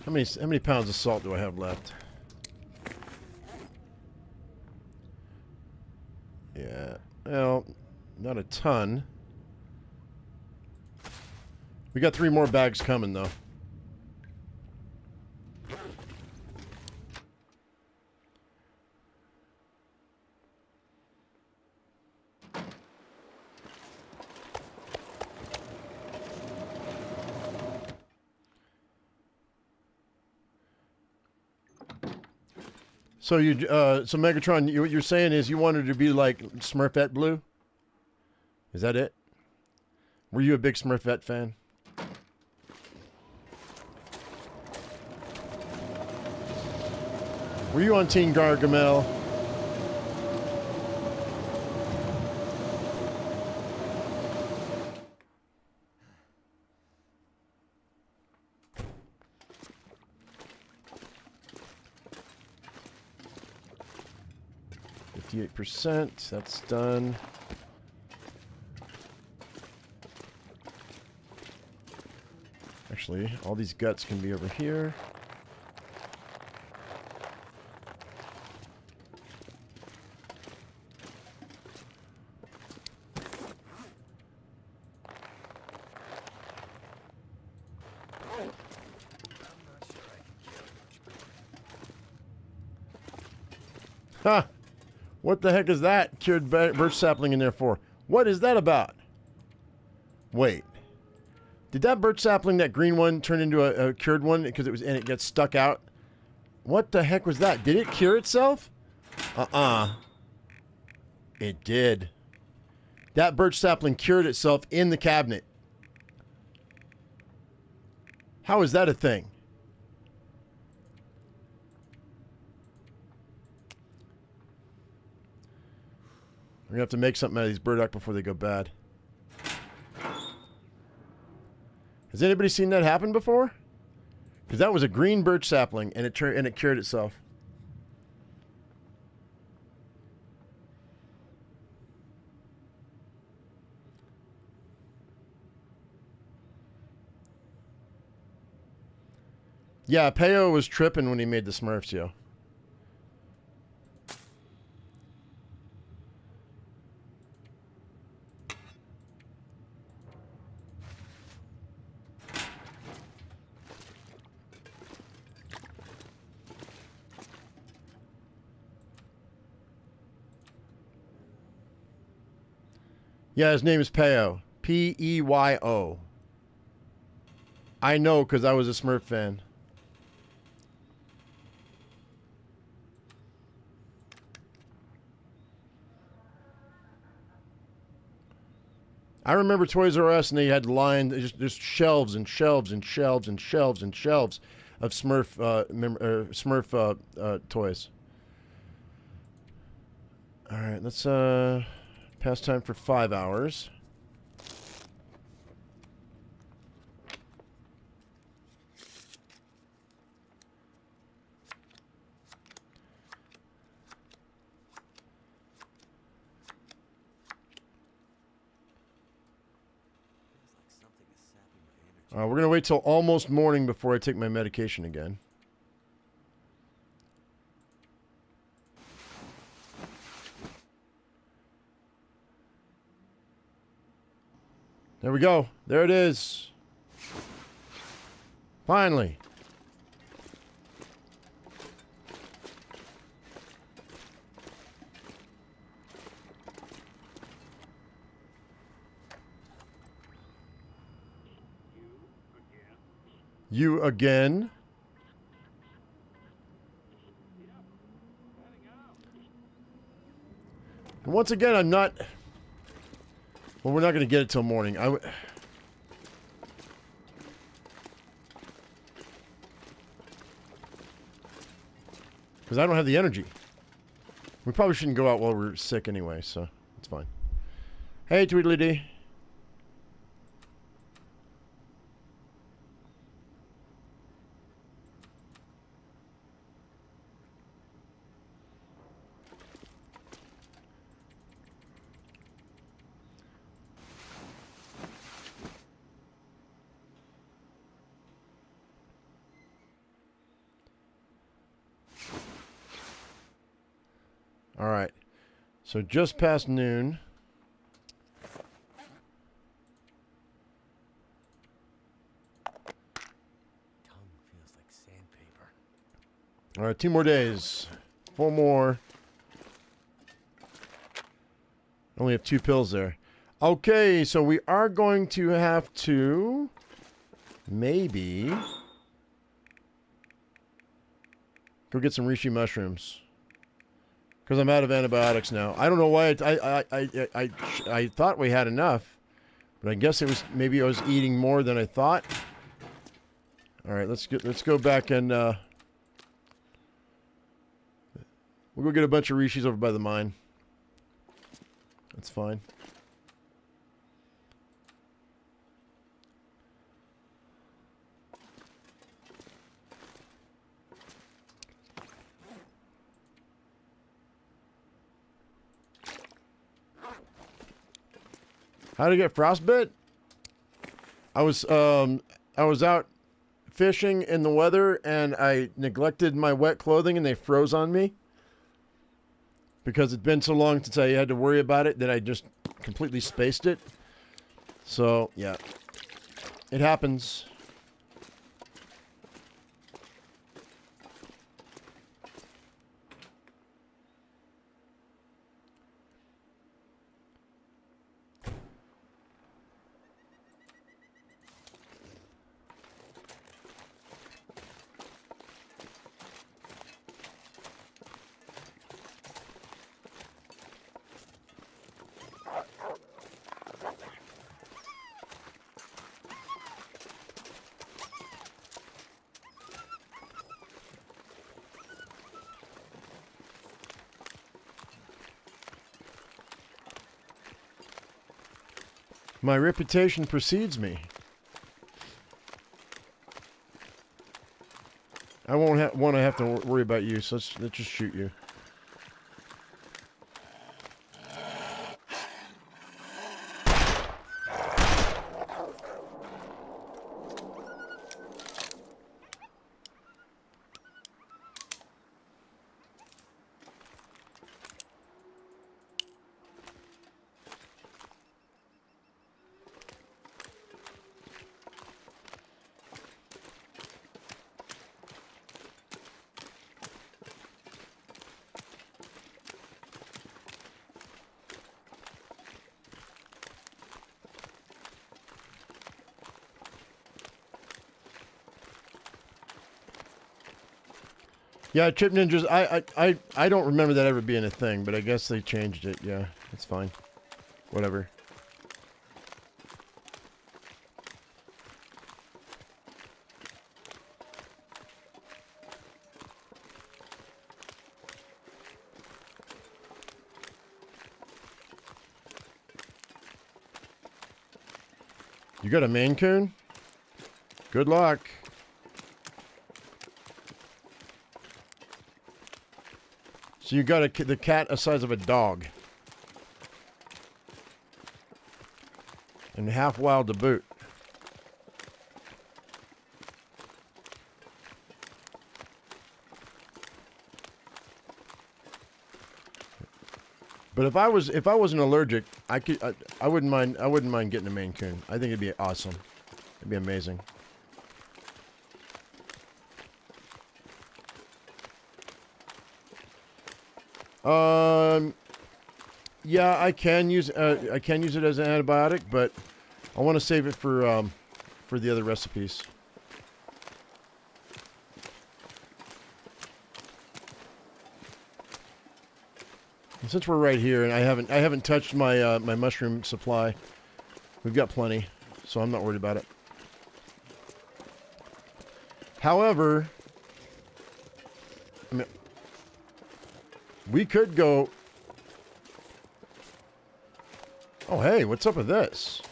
How many pounds of salt do I have left? Yeah. Well, not a ton. We got 3 more bags coming though. So so Megatron, what you're saying is you wanted to be like Smurfette Blue? Is that it? Were you a big Smurfette fan? Were you on Team Gargamel? %. That's done. Actually, all these guts can be over here. Ha! What the heck is that cured birch sapling in there for? What is that about? Wait. Did that birch sapling, that green one, turn into a cured one because it gets stuck out? What the heck was that? Did it cure itself? It did. That birch sapling cured itself in the cabinet. How is that a thing? We're going to have to make something out of these burdock before they go bad. Has anybody seen that happen before? Because that was a green birch sapling, and it cured itself. Yeah, Peo was tripping when he made the Smurfs, yo. Yeah, his name is Peo. P-E-Y-O. I know because I was a Smurf fan. I remember Toys R Us, and they had lined just shelves and shelves and shelves and shelves and shelves of Smurf toys. All right, let's pass time for 5 hours. We're going to wait till almost morning before I take my medication again. There we go. There it is. Finally. You again? And once again, I'm not... Well, we're not going to get it till morning. Because I don't have the energy. We probably shouldn't go out while we're sick anyway, so it's fine. Hey, Tweedledee. So just past noon. Tongue feels like sandpaper. All right, 2 more days. 4 more. Only have 2 pills there. Okay, so we are going to have to maybe go get some reishi mushrooms because I'm out of antibiotics now. I don't know why I thought we had enough, but I guess it was maybe I was eating more than I thought. All right, let's go back and we'll go get a bunch of rishis over by the mine. That's fine. How to get frostbite? I was out fishing in the weather and I neglected my wet clothing and they froze on me. Because it's been so long since I had to worry about it that I just completely spaced it. So, yeah. It happens. My reputation precedes me. I won't want to have to worry about you, so let's just shoot you. Yeah, Chip Ninjas, I don't remember that ever being a thing, but I guess they changed it. Yeah, it's fine. Whatever. You got a Maine Coon? Good luck. So you got the cat the size of a dog. And half wild to boot. But if I wasn't allergic, I wouldn't mind getting a Maine Coon. I think it'd be awesome. It'd be amazing. Yeah, I can use it as an antibiotic, but I want to save it for the other recipes. And since we're right here, and I haven't touched my my mushroom supply, we've got plenty, so I'm not worried about it. However, I mean, we could go. Oh, hey, what's up with this?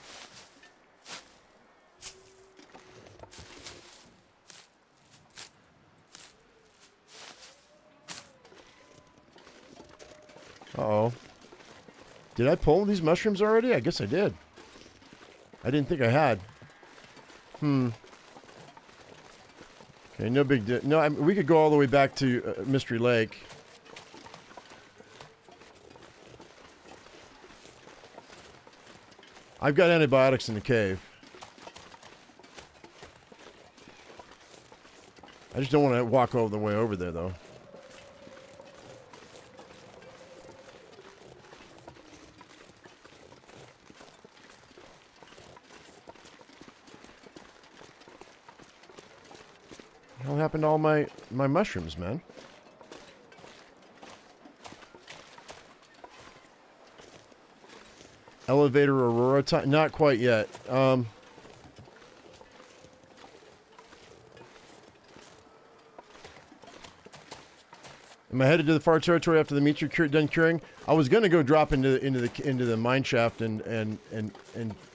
Uh-oh. Did I pull these mushrooms already? I guess I did. I didn't think I had. Okay, no big deal. No, we could go all the way back to Mystery Lake. I've got antibiotics in the cave. I just don't want to walk all the way over there, though. What happened to all my mushrooms, man? Elevator Aurora time? Not quite yet. Am I headed to the far territory after the meat you're done curing? I was gonna go drop into the mine shaft and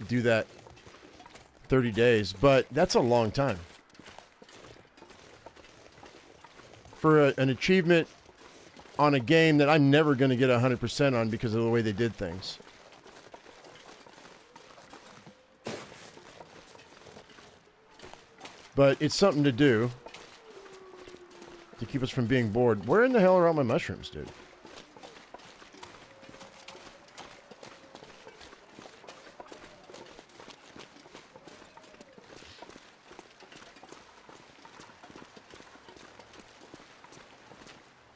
do that 30 days, but that's a long time for an achievement on a game that I'm never gonna get 100% on because of the way they did things. But it's something to do to keep us from being bored. Where in the hell are all my mushrooms, dude?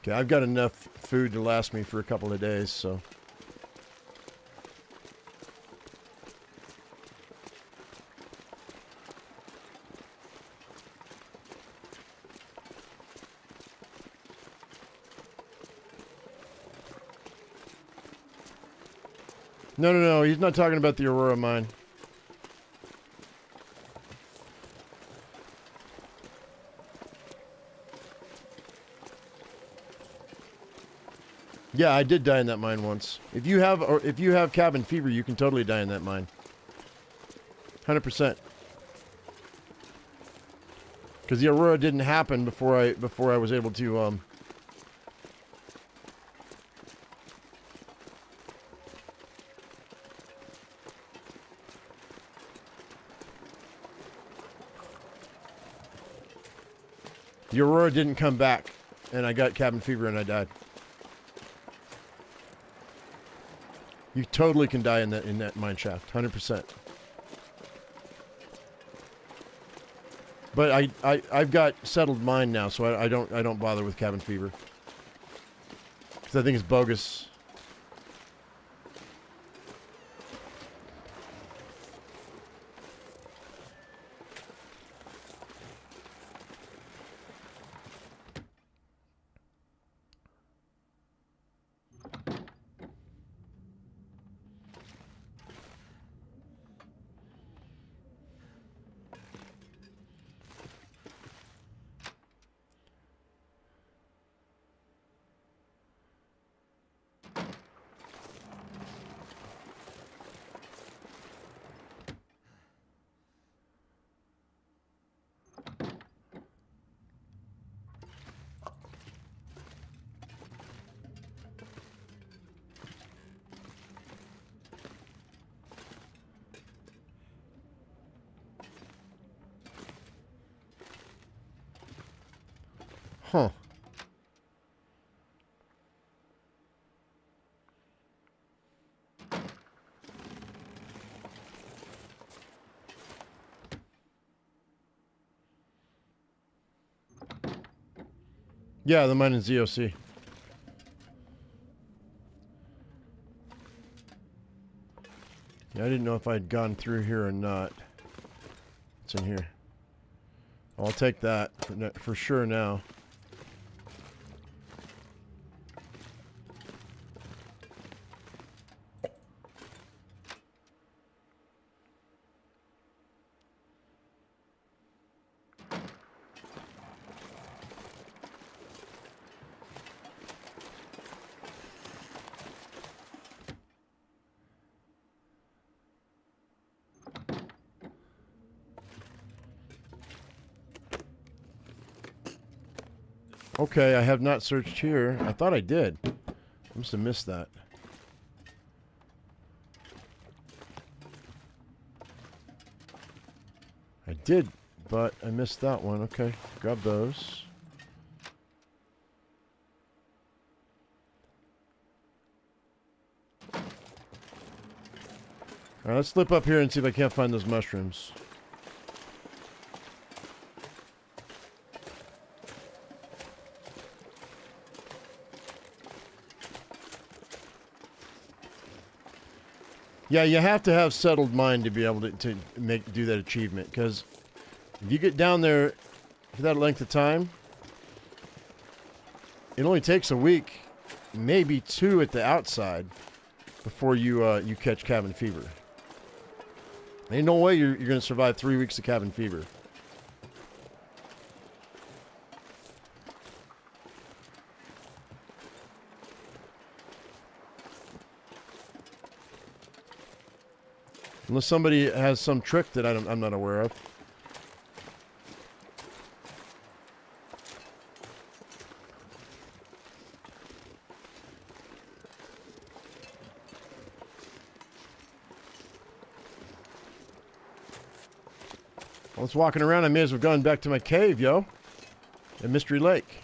Okay, I've got enough food to last me for a couple of days, so... No, he's not talking about the Aurora mine. Yeah, I did die in that mine once. If you have cabin fever, you can totally die in that mine. 100%. Because the Aurora didn't happen before I was able to the Aurora didn't come back, and I got cabin fever and I died. You totally can die in that mine shaft, 100%. But I've got settled mine now, so I don't bother with cabin fever because I think it's bogus. Huh. Yeah, the mine in ZOC. Yeah, I didn't know if I'd gone through here or not. It's in here. I'll take that for sure now. Okay, I have not searched here. I thought I did. I must have missed that. I did, but I missed that one. Okay, grab those. All right, let's slip up here and see if I can't find those mushrooms. Yeah, you have to have settled mind to be able to do that achievement, because if you get down there for that length of time, it only takes a week, maybe 2 at the outside, before you catch cabin fever. Ain't no way you're going to survive 3 weeks of cabin fever. Unless somebody has some trick that I'm not aware of. I was walking around, I may as well have gone back to my cave, yo. At Mystery Lake.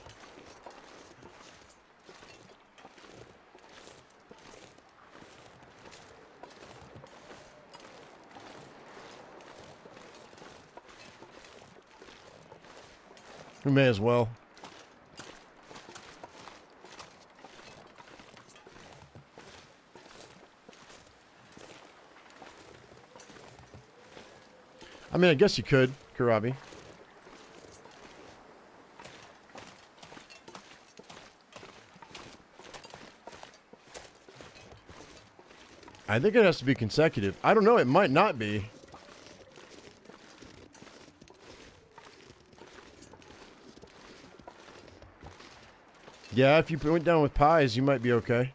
We may as well. I mean, I guess you could, Karabi. I think it has to be consecutive. I don't know, it might not be. Yeah, if you went down with pies, you might be okay.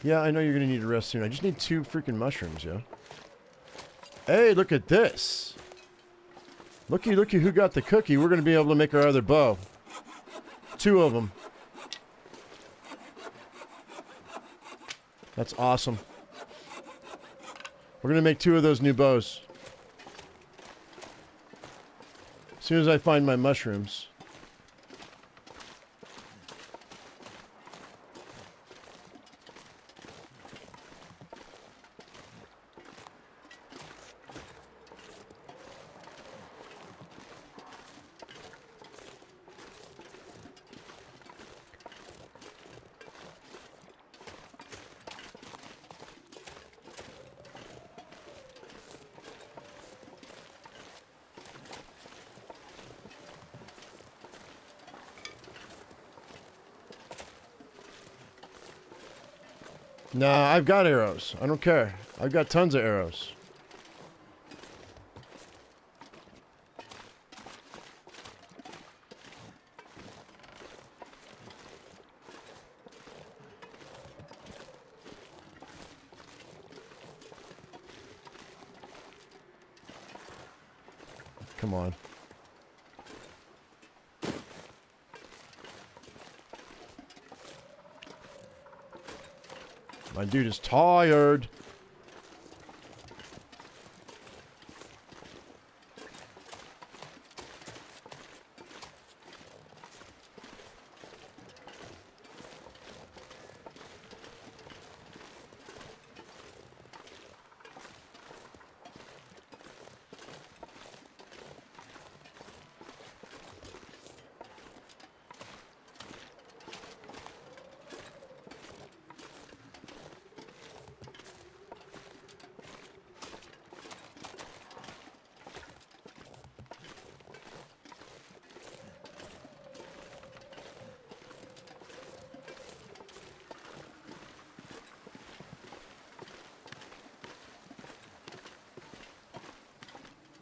Yeah, I know you're going to need to rest soon. I just need 2 freaking mushrooms, yo. Hey, look at this. Looky who got the cookie. We're going to be able to make our other bow. 2 of them. That's awesome. We're going to make 2 of those new bows. As soon as I find my mushrooms. Nah, I've got arrows. I don't care. I've got tons of arrows. Come on. My dude is tired.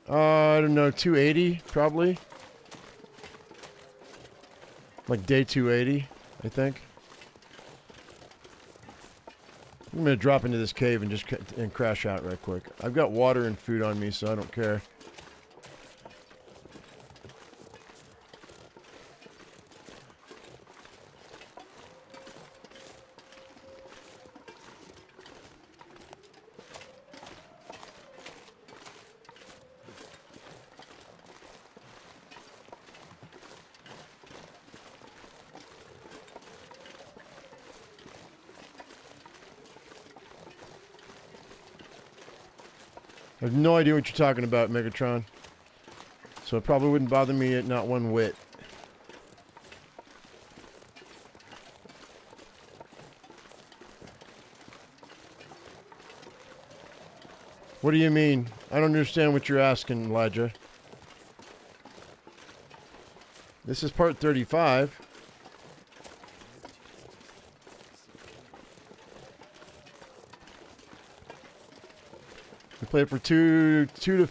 I don't know, 280 probably. Like day 280, I think. I'm gonna drop into this cave and just crash out right quick. I've got water and food on me, so I don't care. I have no idea what you're talking about, Megatron. So it probably wouldn't bother me not one whit. What do you mean? I don't understand what you're asking, Elijah. This is part 35. We play it for two to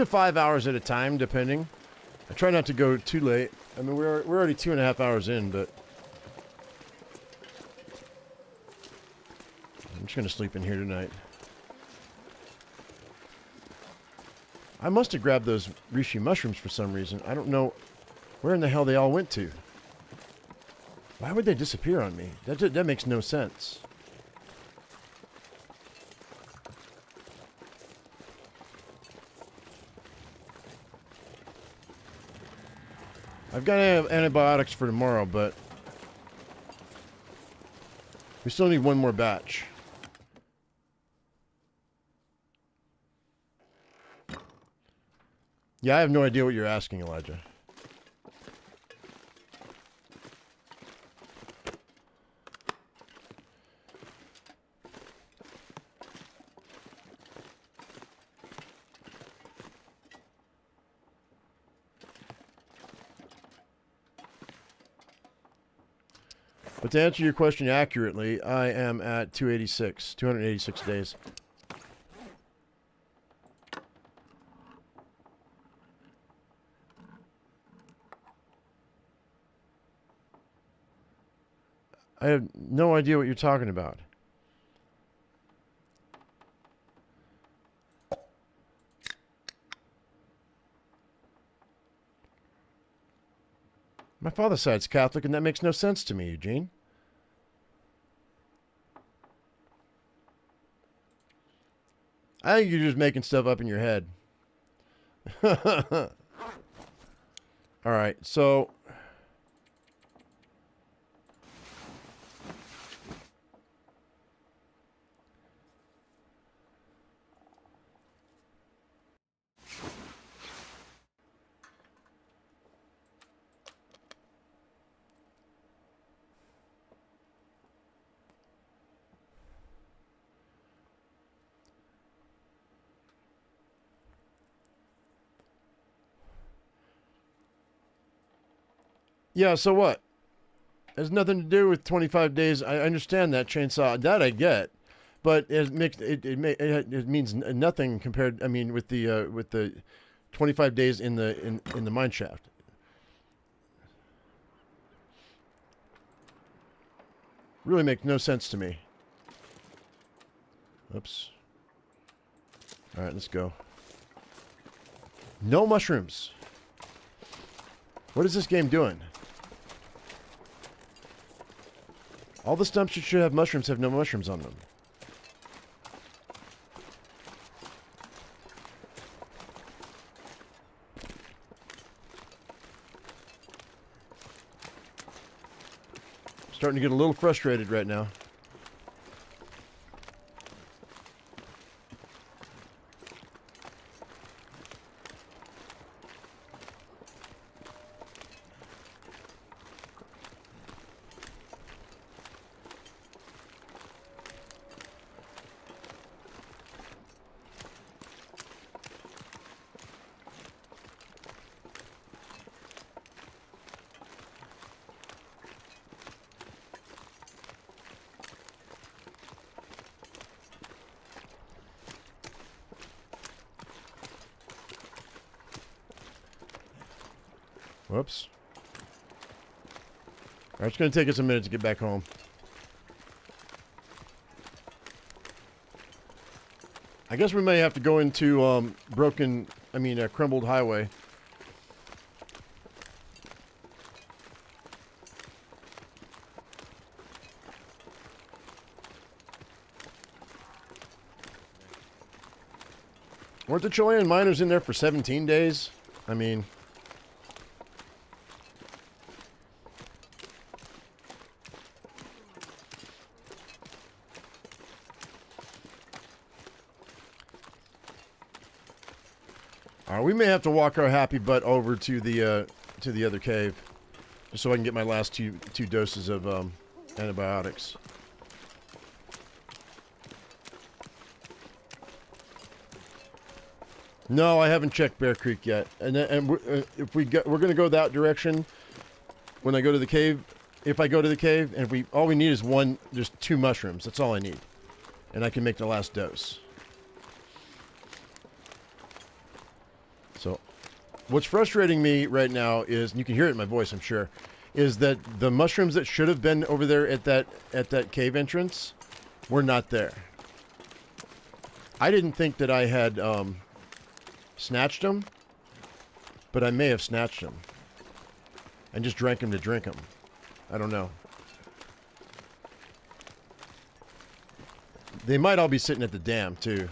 5 hours at a time, depending. I try not to go too late. I mean, we're already 2.5 hours in, but I'm just gonna sleep in here tonight. I must have grabbed those reishi mushrooms for some reason. I don't know where in the hell they all went to. Why would they disappear on me? That makes no sense. I've got to have antibiotics for tomorrow, but we still need one more batch. Yeah, I have no idea what you're asking, Elijah. But to answer your question accurately, I am at 286 days. I have no idea what you're talking about. My father's side's Catholic, and that makes no sense to me, Eugene. I think you're just making stuff up in your head. All right, so yeah, so what? It has nothing to do with 25 days. I understand that, Chainsaw. That I get. But it means nothing compared, I mean, with the 25 days in the mine shaft. Really makes no sense to me. Oops. All right, let's go. No mushrooms. What is this game doing? All the stumps that should have mushrooms have no mushrooms on them. Starting to get a little frustrated right now. Whoops. All right, it's going to take us a minute to get back home. I guess we may have to go into crumbled highway. Weren't the Chilean miners in there for 17 days? I mean... We may have to walk our happy butt over to the other cave, just so I can get my last two doses of antibiotics. No, I haven't checked Bear Creek yet, and if we're gonna go that direction when I go to the cave. If I go to the cave, and all we need is just 2 mushrooms. That's all I need, and I can make the last dose. So, what's frustrating me right now is, and you can hear it in my voice, I'm sure, is that the mushrooms that should have been over there at that cave entrance were not there. I didn't think that I had snatched them, but I may have snatched them and just drank them to drink them. I don't know. They might all be sitting at the dam too.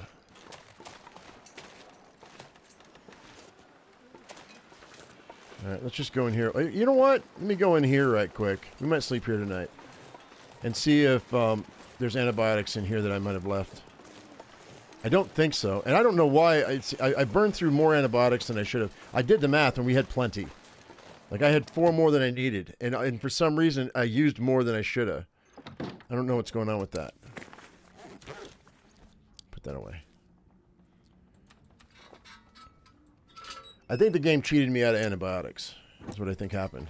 All right, let's just go in here. You know what? Let me go in here right quick. We might sleep here tonight and see if there's antibiotics in here that I might have left. I don't think so, and I don't know why. I burned through more antibiotics than I should have. I did the math, and we had plenty. Like, I had 4 more than I needed, and for some reason, I used more than I should have. I don't know what's going on with that. Put that away. I think the game cheated me out of antibiotics. That's what I think happened.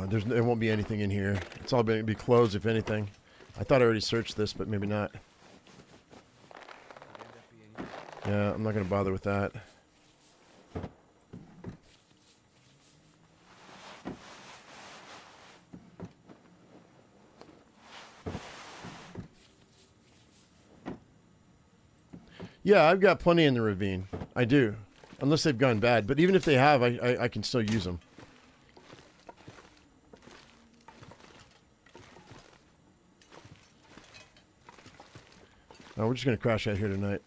There won't be anything in here. It's all going to be closed, if anything. I thought I already searched this, but maybe not. Yeah, I'm not going to bother with that. Yeah, I've got plenty in the ravine. I do. Unless they've gone bad. But even if they have, I can still use them. We're just going to crash out here tonight.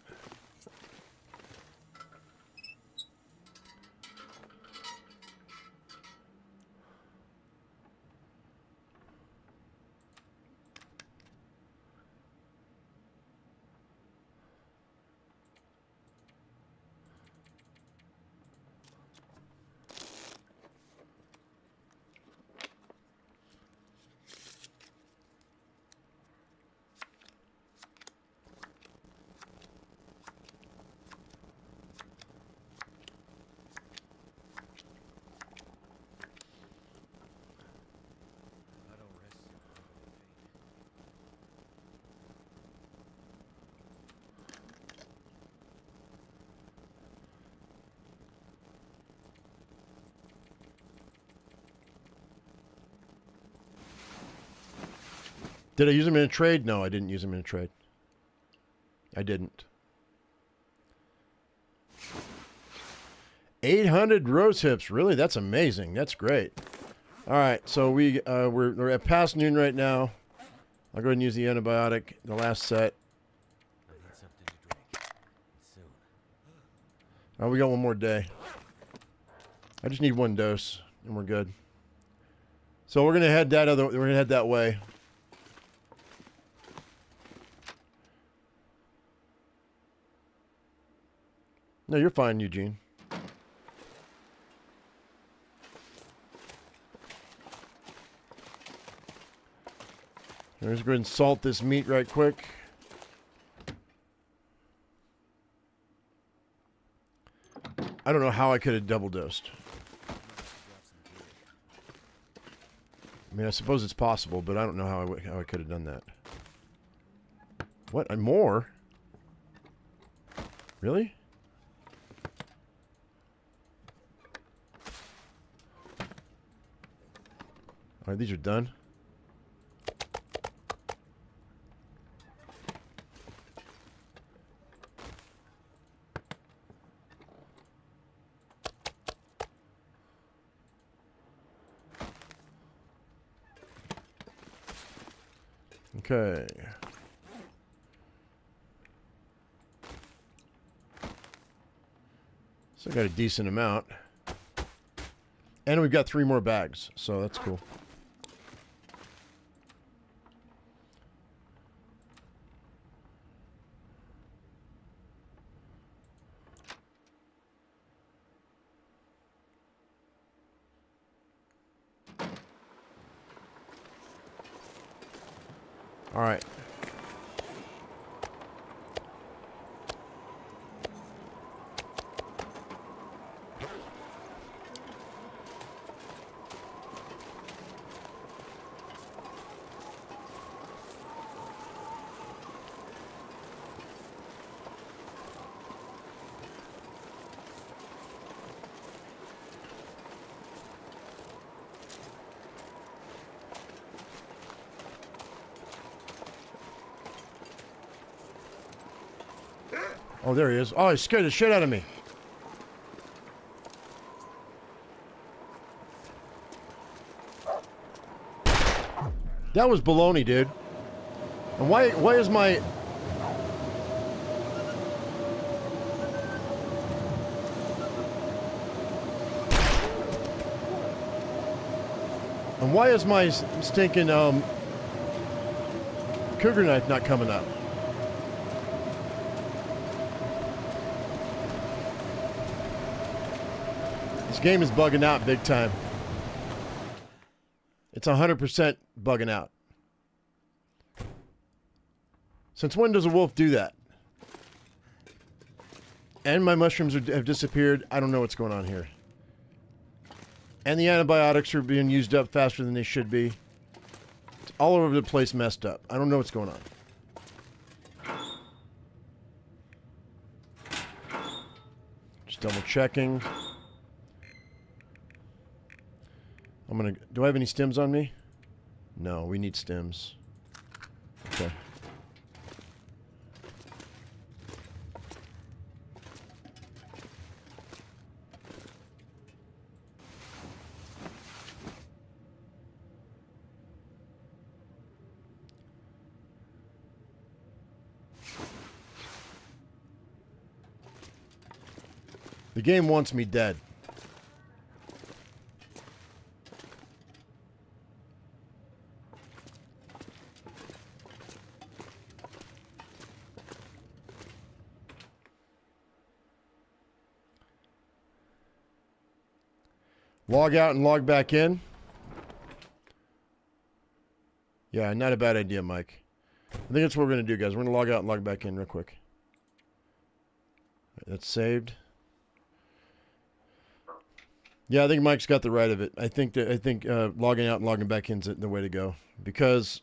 Did I use them in a trade? No, I didn't use them in a trade. I didn't. 800 rose hips. Really? That's amazing. That's great. All right, so we're at past noon right now. I'll go ahead and use the antibiotic, the last set. I need something to drink. Soon. Oh, we got one more day. I just need 1 dose, and we're good. So we're gonna head that way. No, you're fine, Eugene. Let's go ahead and salt this meat right quick. I don't know how I could have double dosed. I mean, I suppose it's possible, but I don't know how I could have done that. What? More? Really? All right, these are done. Okay. So I got a decent amount. And we've got 3 more bags, so that's cool. All right. Oh, there he is. Oh, he scared the shit out of me. That was baloney, dude. And why is my... And why is my stinking cougar knife not coming up? This game is bugging out big time. It's 100% bugging out. Since when does a wolf do that? And my mushrooms have disappeared. I don't know what's going on here. And the antibiotics are being used up faster than they should be. It's all over the place messed up. I don't know what's going on. Just double checking. I'm gonna... Do I have any stems on me? No, we need stems. Okay. The game wants me dead. Log out and log back in. Yeah, not a bad idea, Mike. I think that's what we're going to do, guys. We're going to log out and log back in real quick. That's saved. Yeah, I think Mike's got the right of it. I think logging out and logging back in is the way to go, because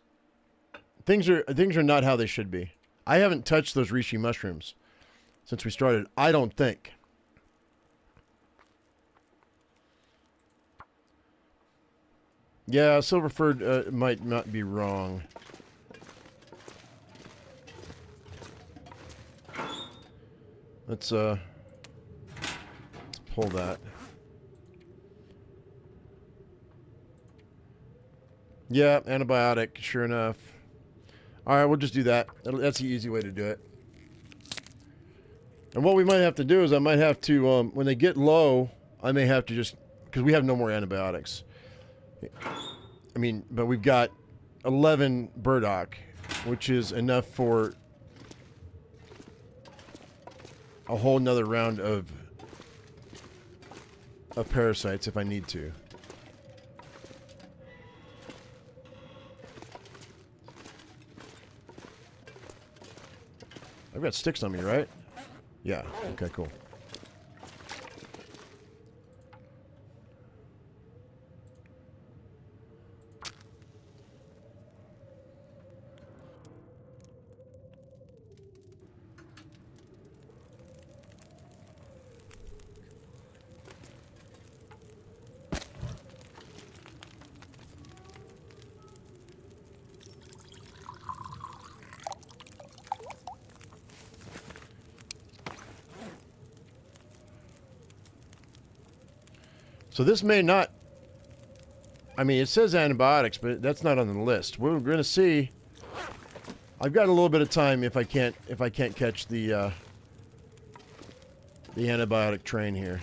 things are not how they should be. I haven't touched those reishi mushrooms since we started. I don't think. Yeah, Silverford might not be wrong. Let's pull that. Yeah, antibiotic, sure enough. All right, we'll just do that. That's the easy way to do it. And what we might have to do is I might have to, when they get low, I may have to just, because we have no more antibiotics. I mean, but we've got 11 burdock, which is enough for a whole nother round of parasites if I need to. I've got sticks on me, right? Yeah. Okay, cool. So this may not, I mean, it says antibiotics, but that's not on the list. We're going to see I've got a little bit of time if I can't catch the antibiotic train here.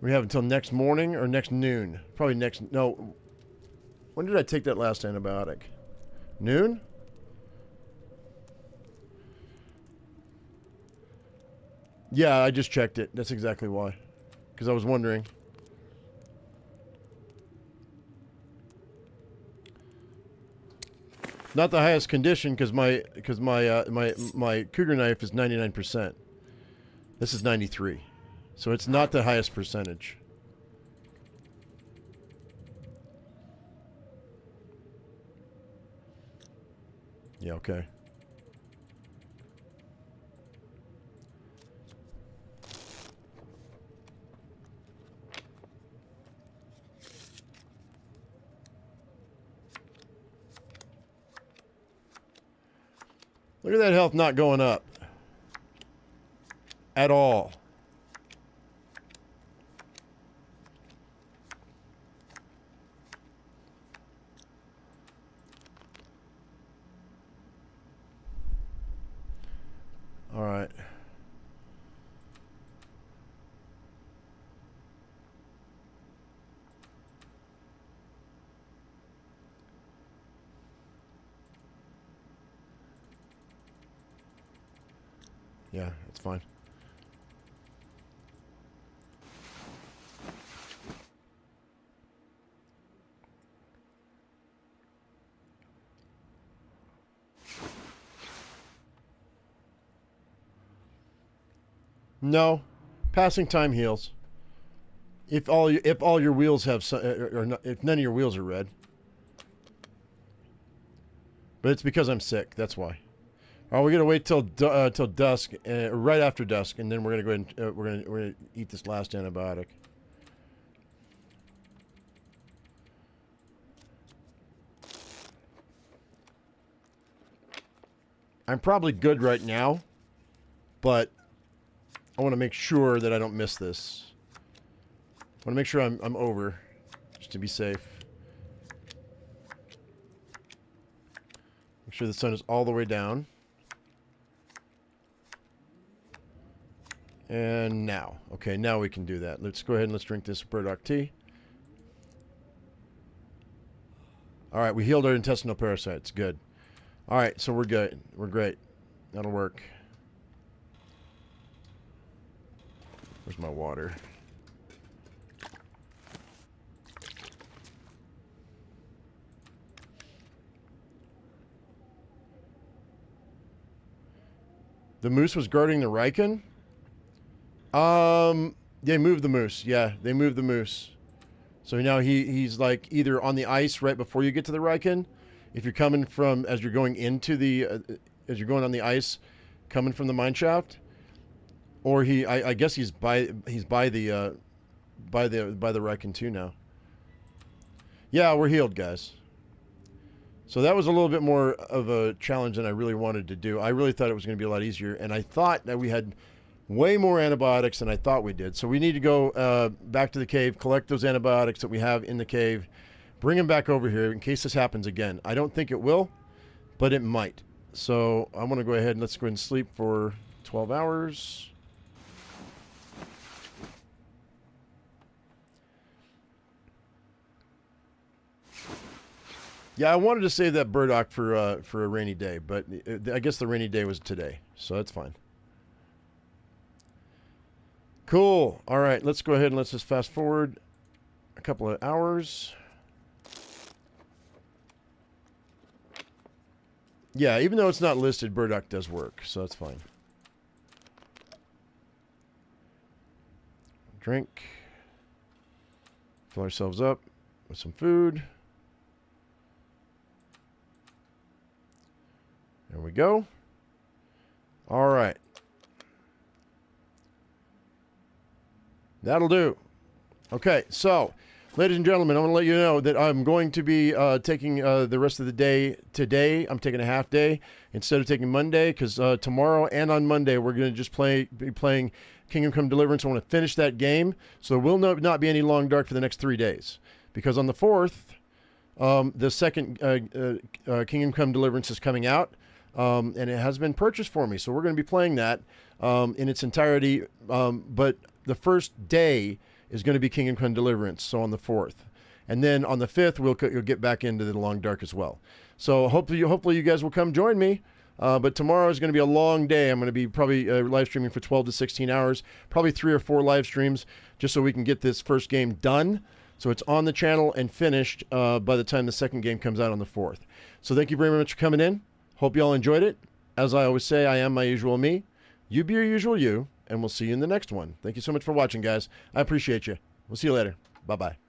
We have until next morning or next noon. Probably next... No. When did I take that last antibiotic? Noon? Yeah, I just checked it. That's exactly why. Because I was wondering. Not the highest condition because my cougar knife is 99%. This is 93. So it's not the highest percentage. Yeah, okay. Look at that health not going up. At all. All right. Yeah, it's fine. No, passing time heals. If all your wheels have or not, if none of your wheels are red. But it's because I'm sick. That's why. All right, we're gonna wait till dusk, right after dusk, and then we're gonna go ahead and we're gonna eat this last antibiotic. I'm probably good right now, but I want to make sure that I don't miss this. I want to make sure I'm over, just to be safe. Make sure the sun is all the way down. And now. Okay, now we can do that. Let's go ahead and let's drink this burdock tea. All right, we healed our intestinal parasites. Good. All right, so we're good. We're great. That'll work. Where's my water? The moose was guarding the Riken? They moved the moose. Yeah, they moved the moose. So now he's like either on the ice right before you get to the Riken. If you're coming from, as you're going into the, as you're going on the ice, coming from the mine shaft. Or I guess he's by the Riken too now. Yeah, we're healed, guys. So that was a little bit more of a challenge than I really wanted to do. I really thought it was going to be a lot easier, and I thought that we had way more antibiotics than I thought we did. So we need to go back to the cave, collect those antibiotics that we have in the cave, bring them back over here in case this happens again. I don't think it will, but it might. So I'm going to go ahead and let's go ahead and sleep for 12 hours. Yeah, I wanted to save that burdock for a rainy day, but I guess the rainy day was today, so that's fine. Cool. All right, let's go ahead and let's just fast forward a couple of hours. Yeah, even though it's not listed, burdock does work, so that's fine. Drink. Fill ourselves up with some food. There we go. All right. That'll do. Okay, so Ladies and gentlemen, I want to let you know that I'm going to be taking the rest of the day today. I'm taking a half day instead of taking Monday because tomorrow and on Monday we're going to just be playing Kingdom Come Deliverance. I want to finish that game, so there will not be any Long Dark for the next 3 days because on the 4th, the second Kingdom Come Deliverance is coming out, and it has been purchased for me, so we're going to be playing that in its entirety. But the first day is going to be Kingdom Come Deliverance, so on the 4th. And then on the 5th, you'll get back into the Long Dark as well. So hopefully you guys will come join me. But tomorrow is going to be a long day. I'm going to be probably live streaming for 12 to 16 hours, probably 3 or 4 live streams, just so we can get this first game done. So it's on the channel and finished by the time the second game comes out on the 4th. So thank you very much for coming in. Hope you all enjoyed it. As I always say, I am my usual me. You be your usual you. And we'll see you in the next one. Thank you so much for watching, guys. I appreciate you. We'll see you later. Bye-bye.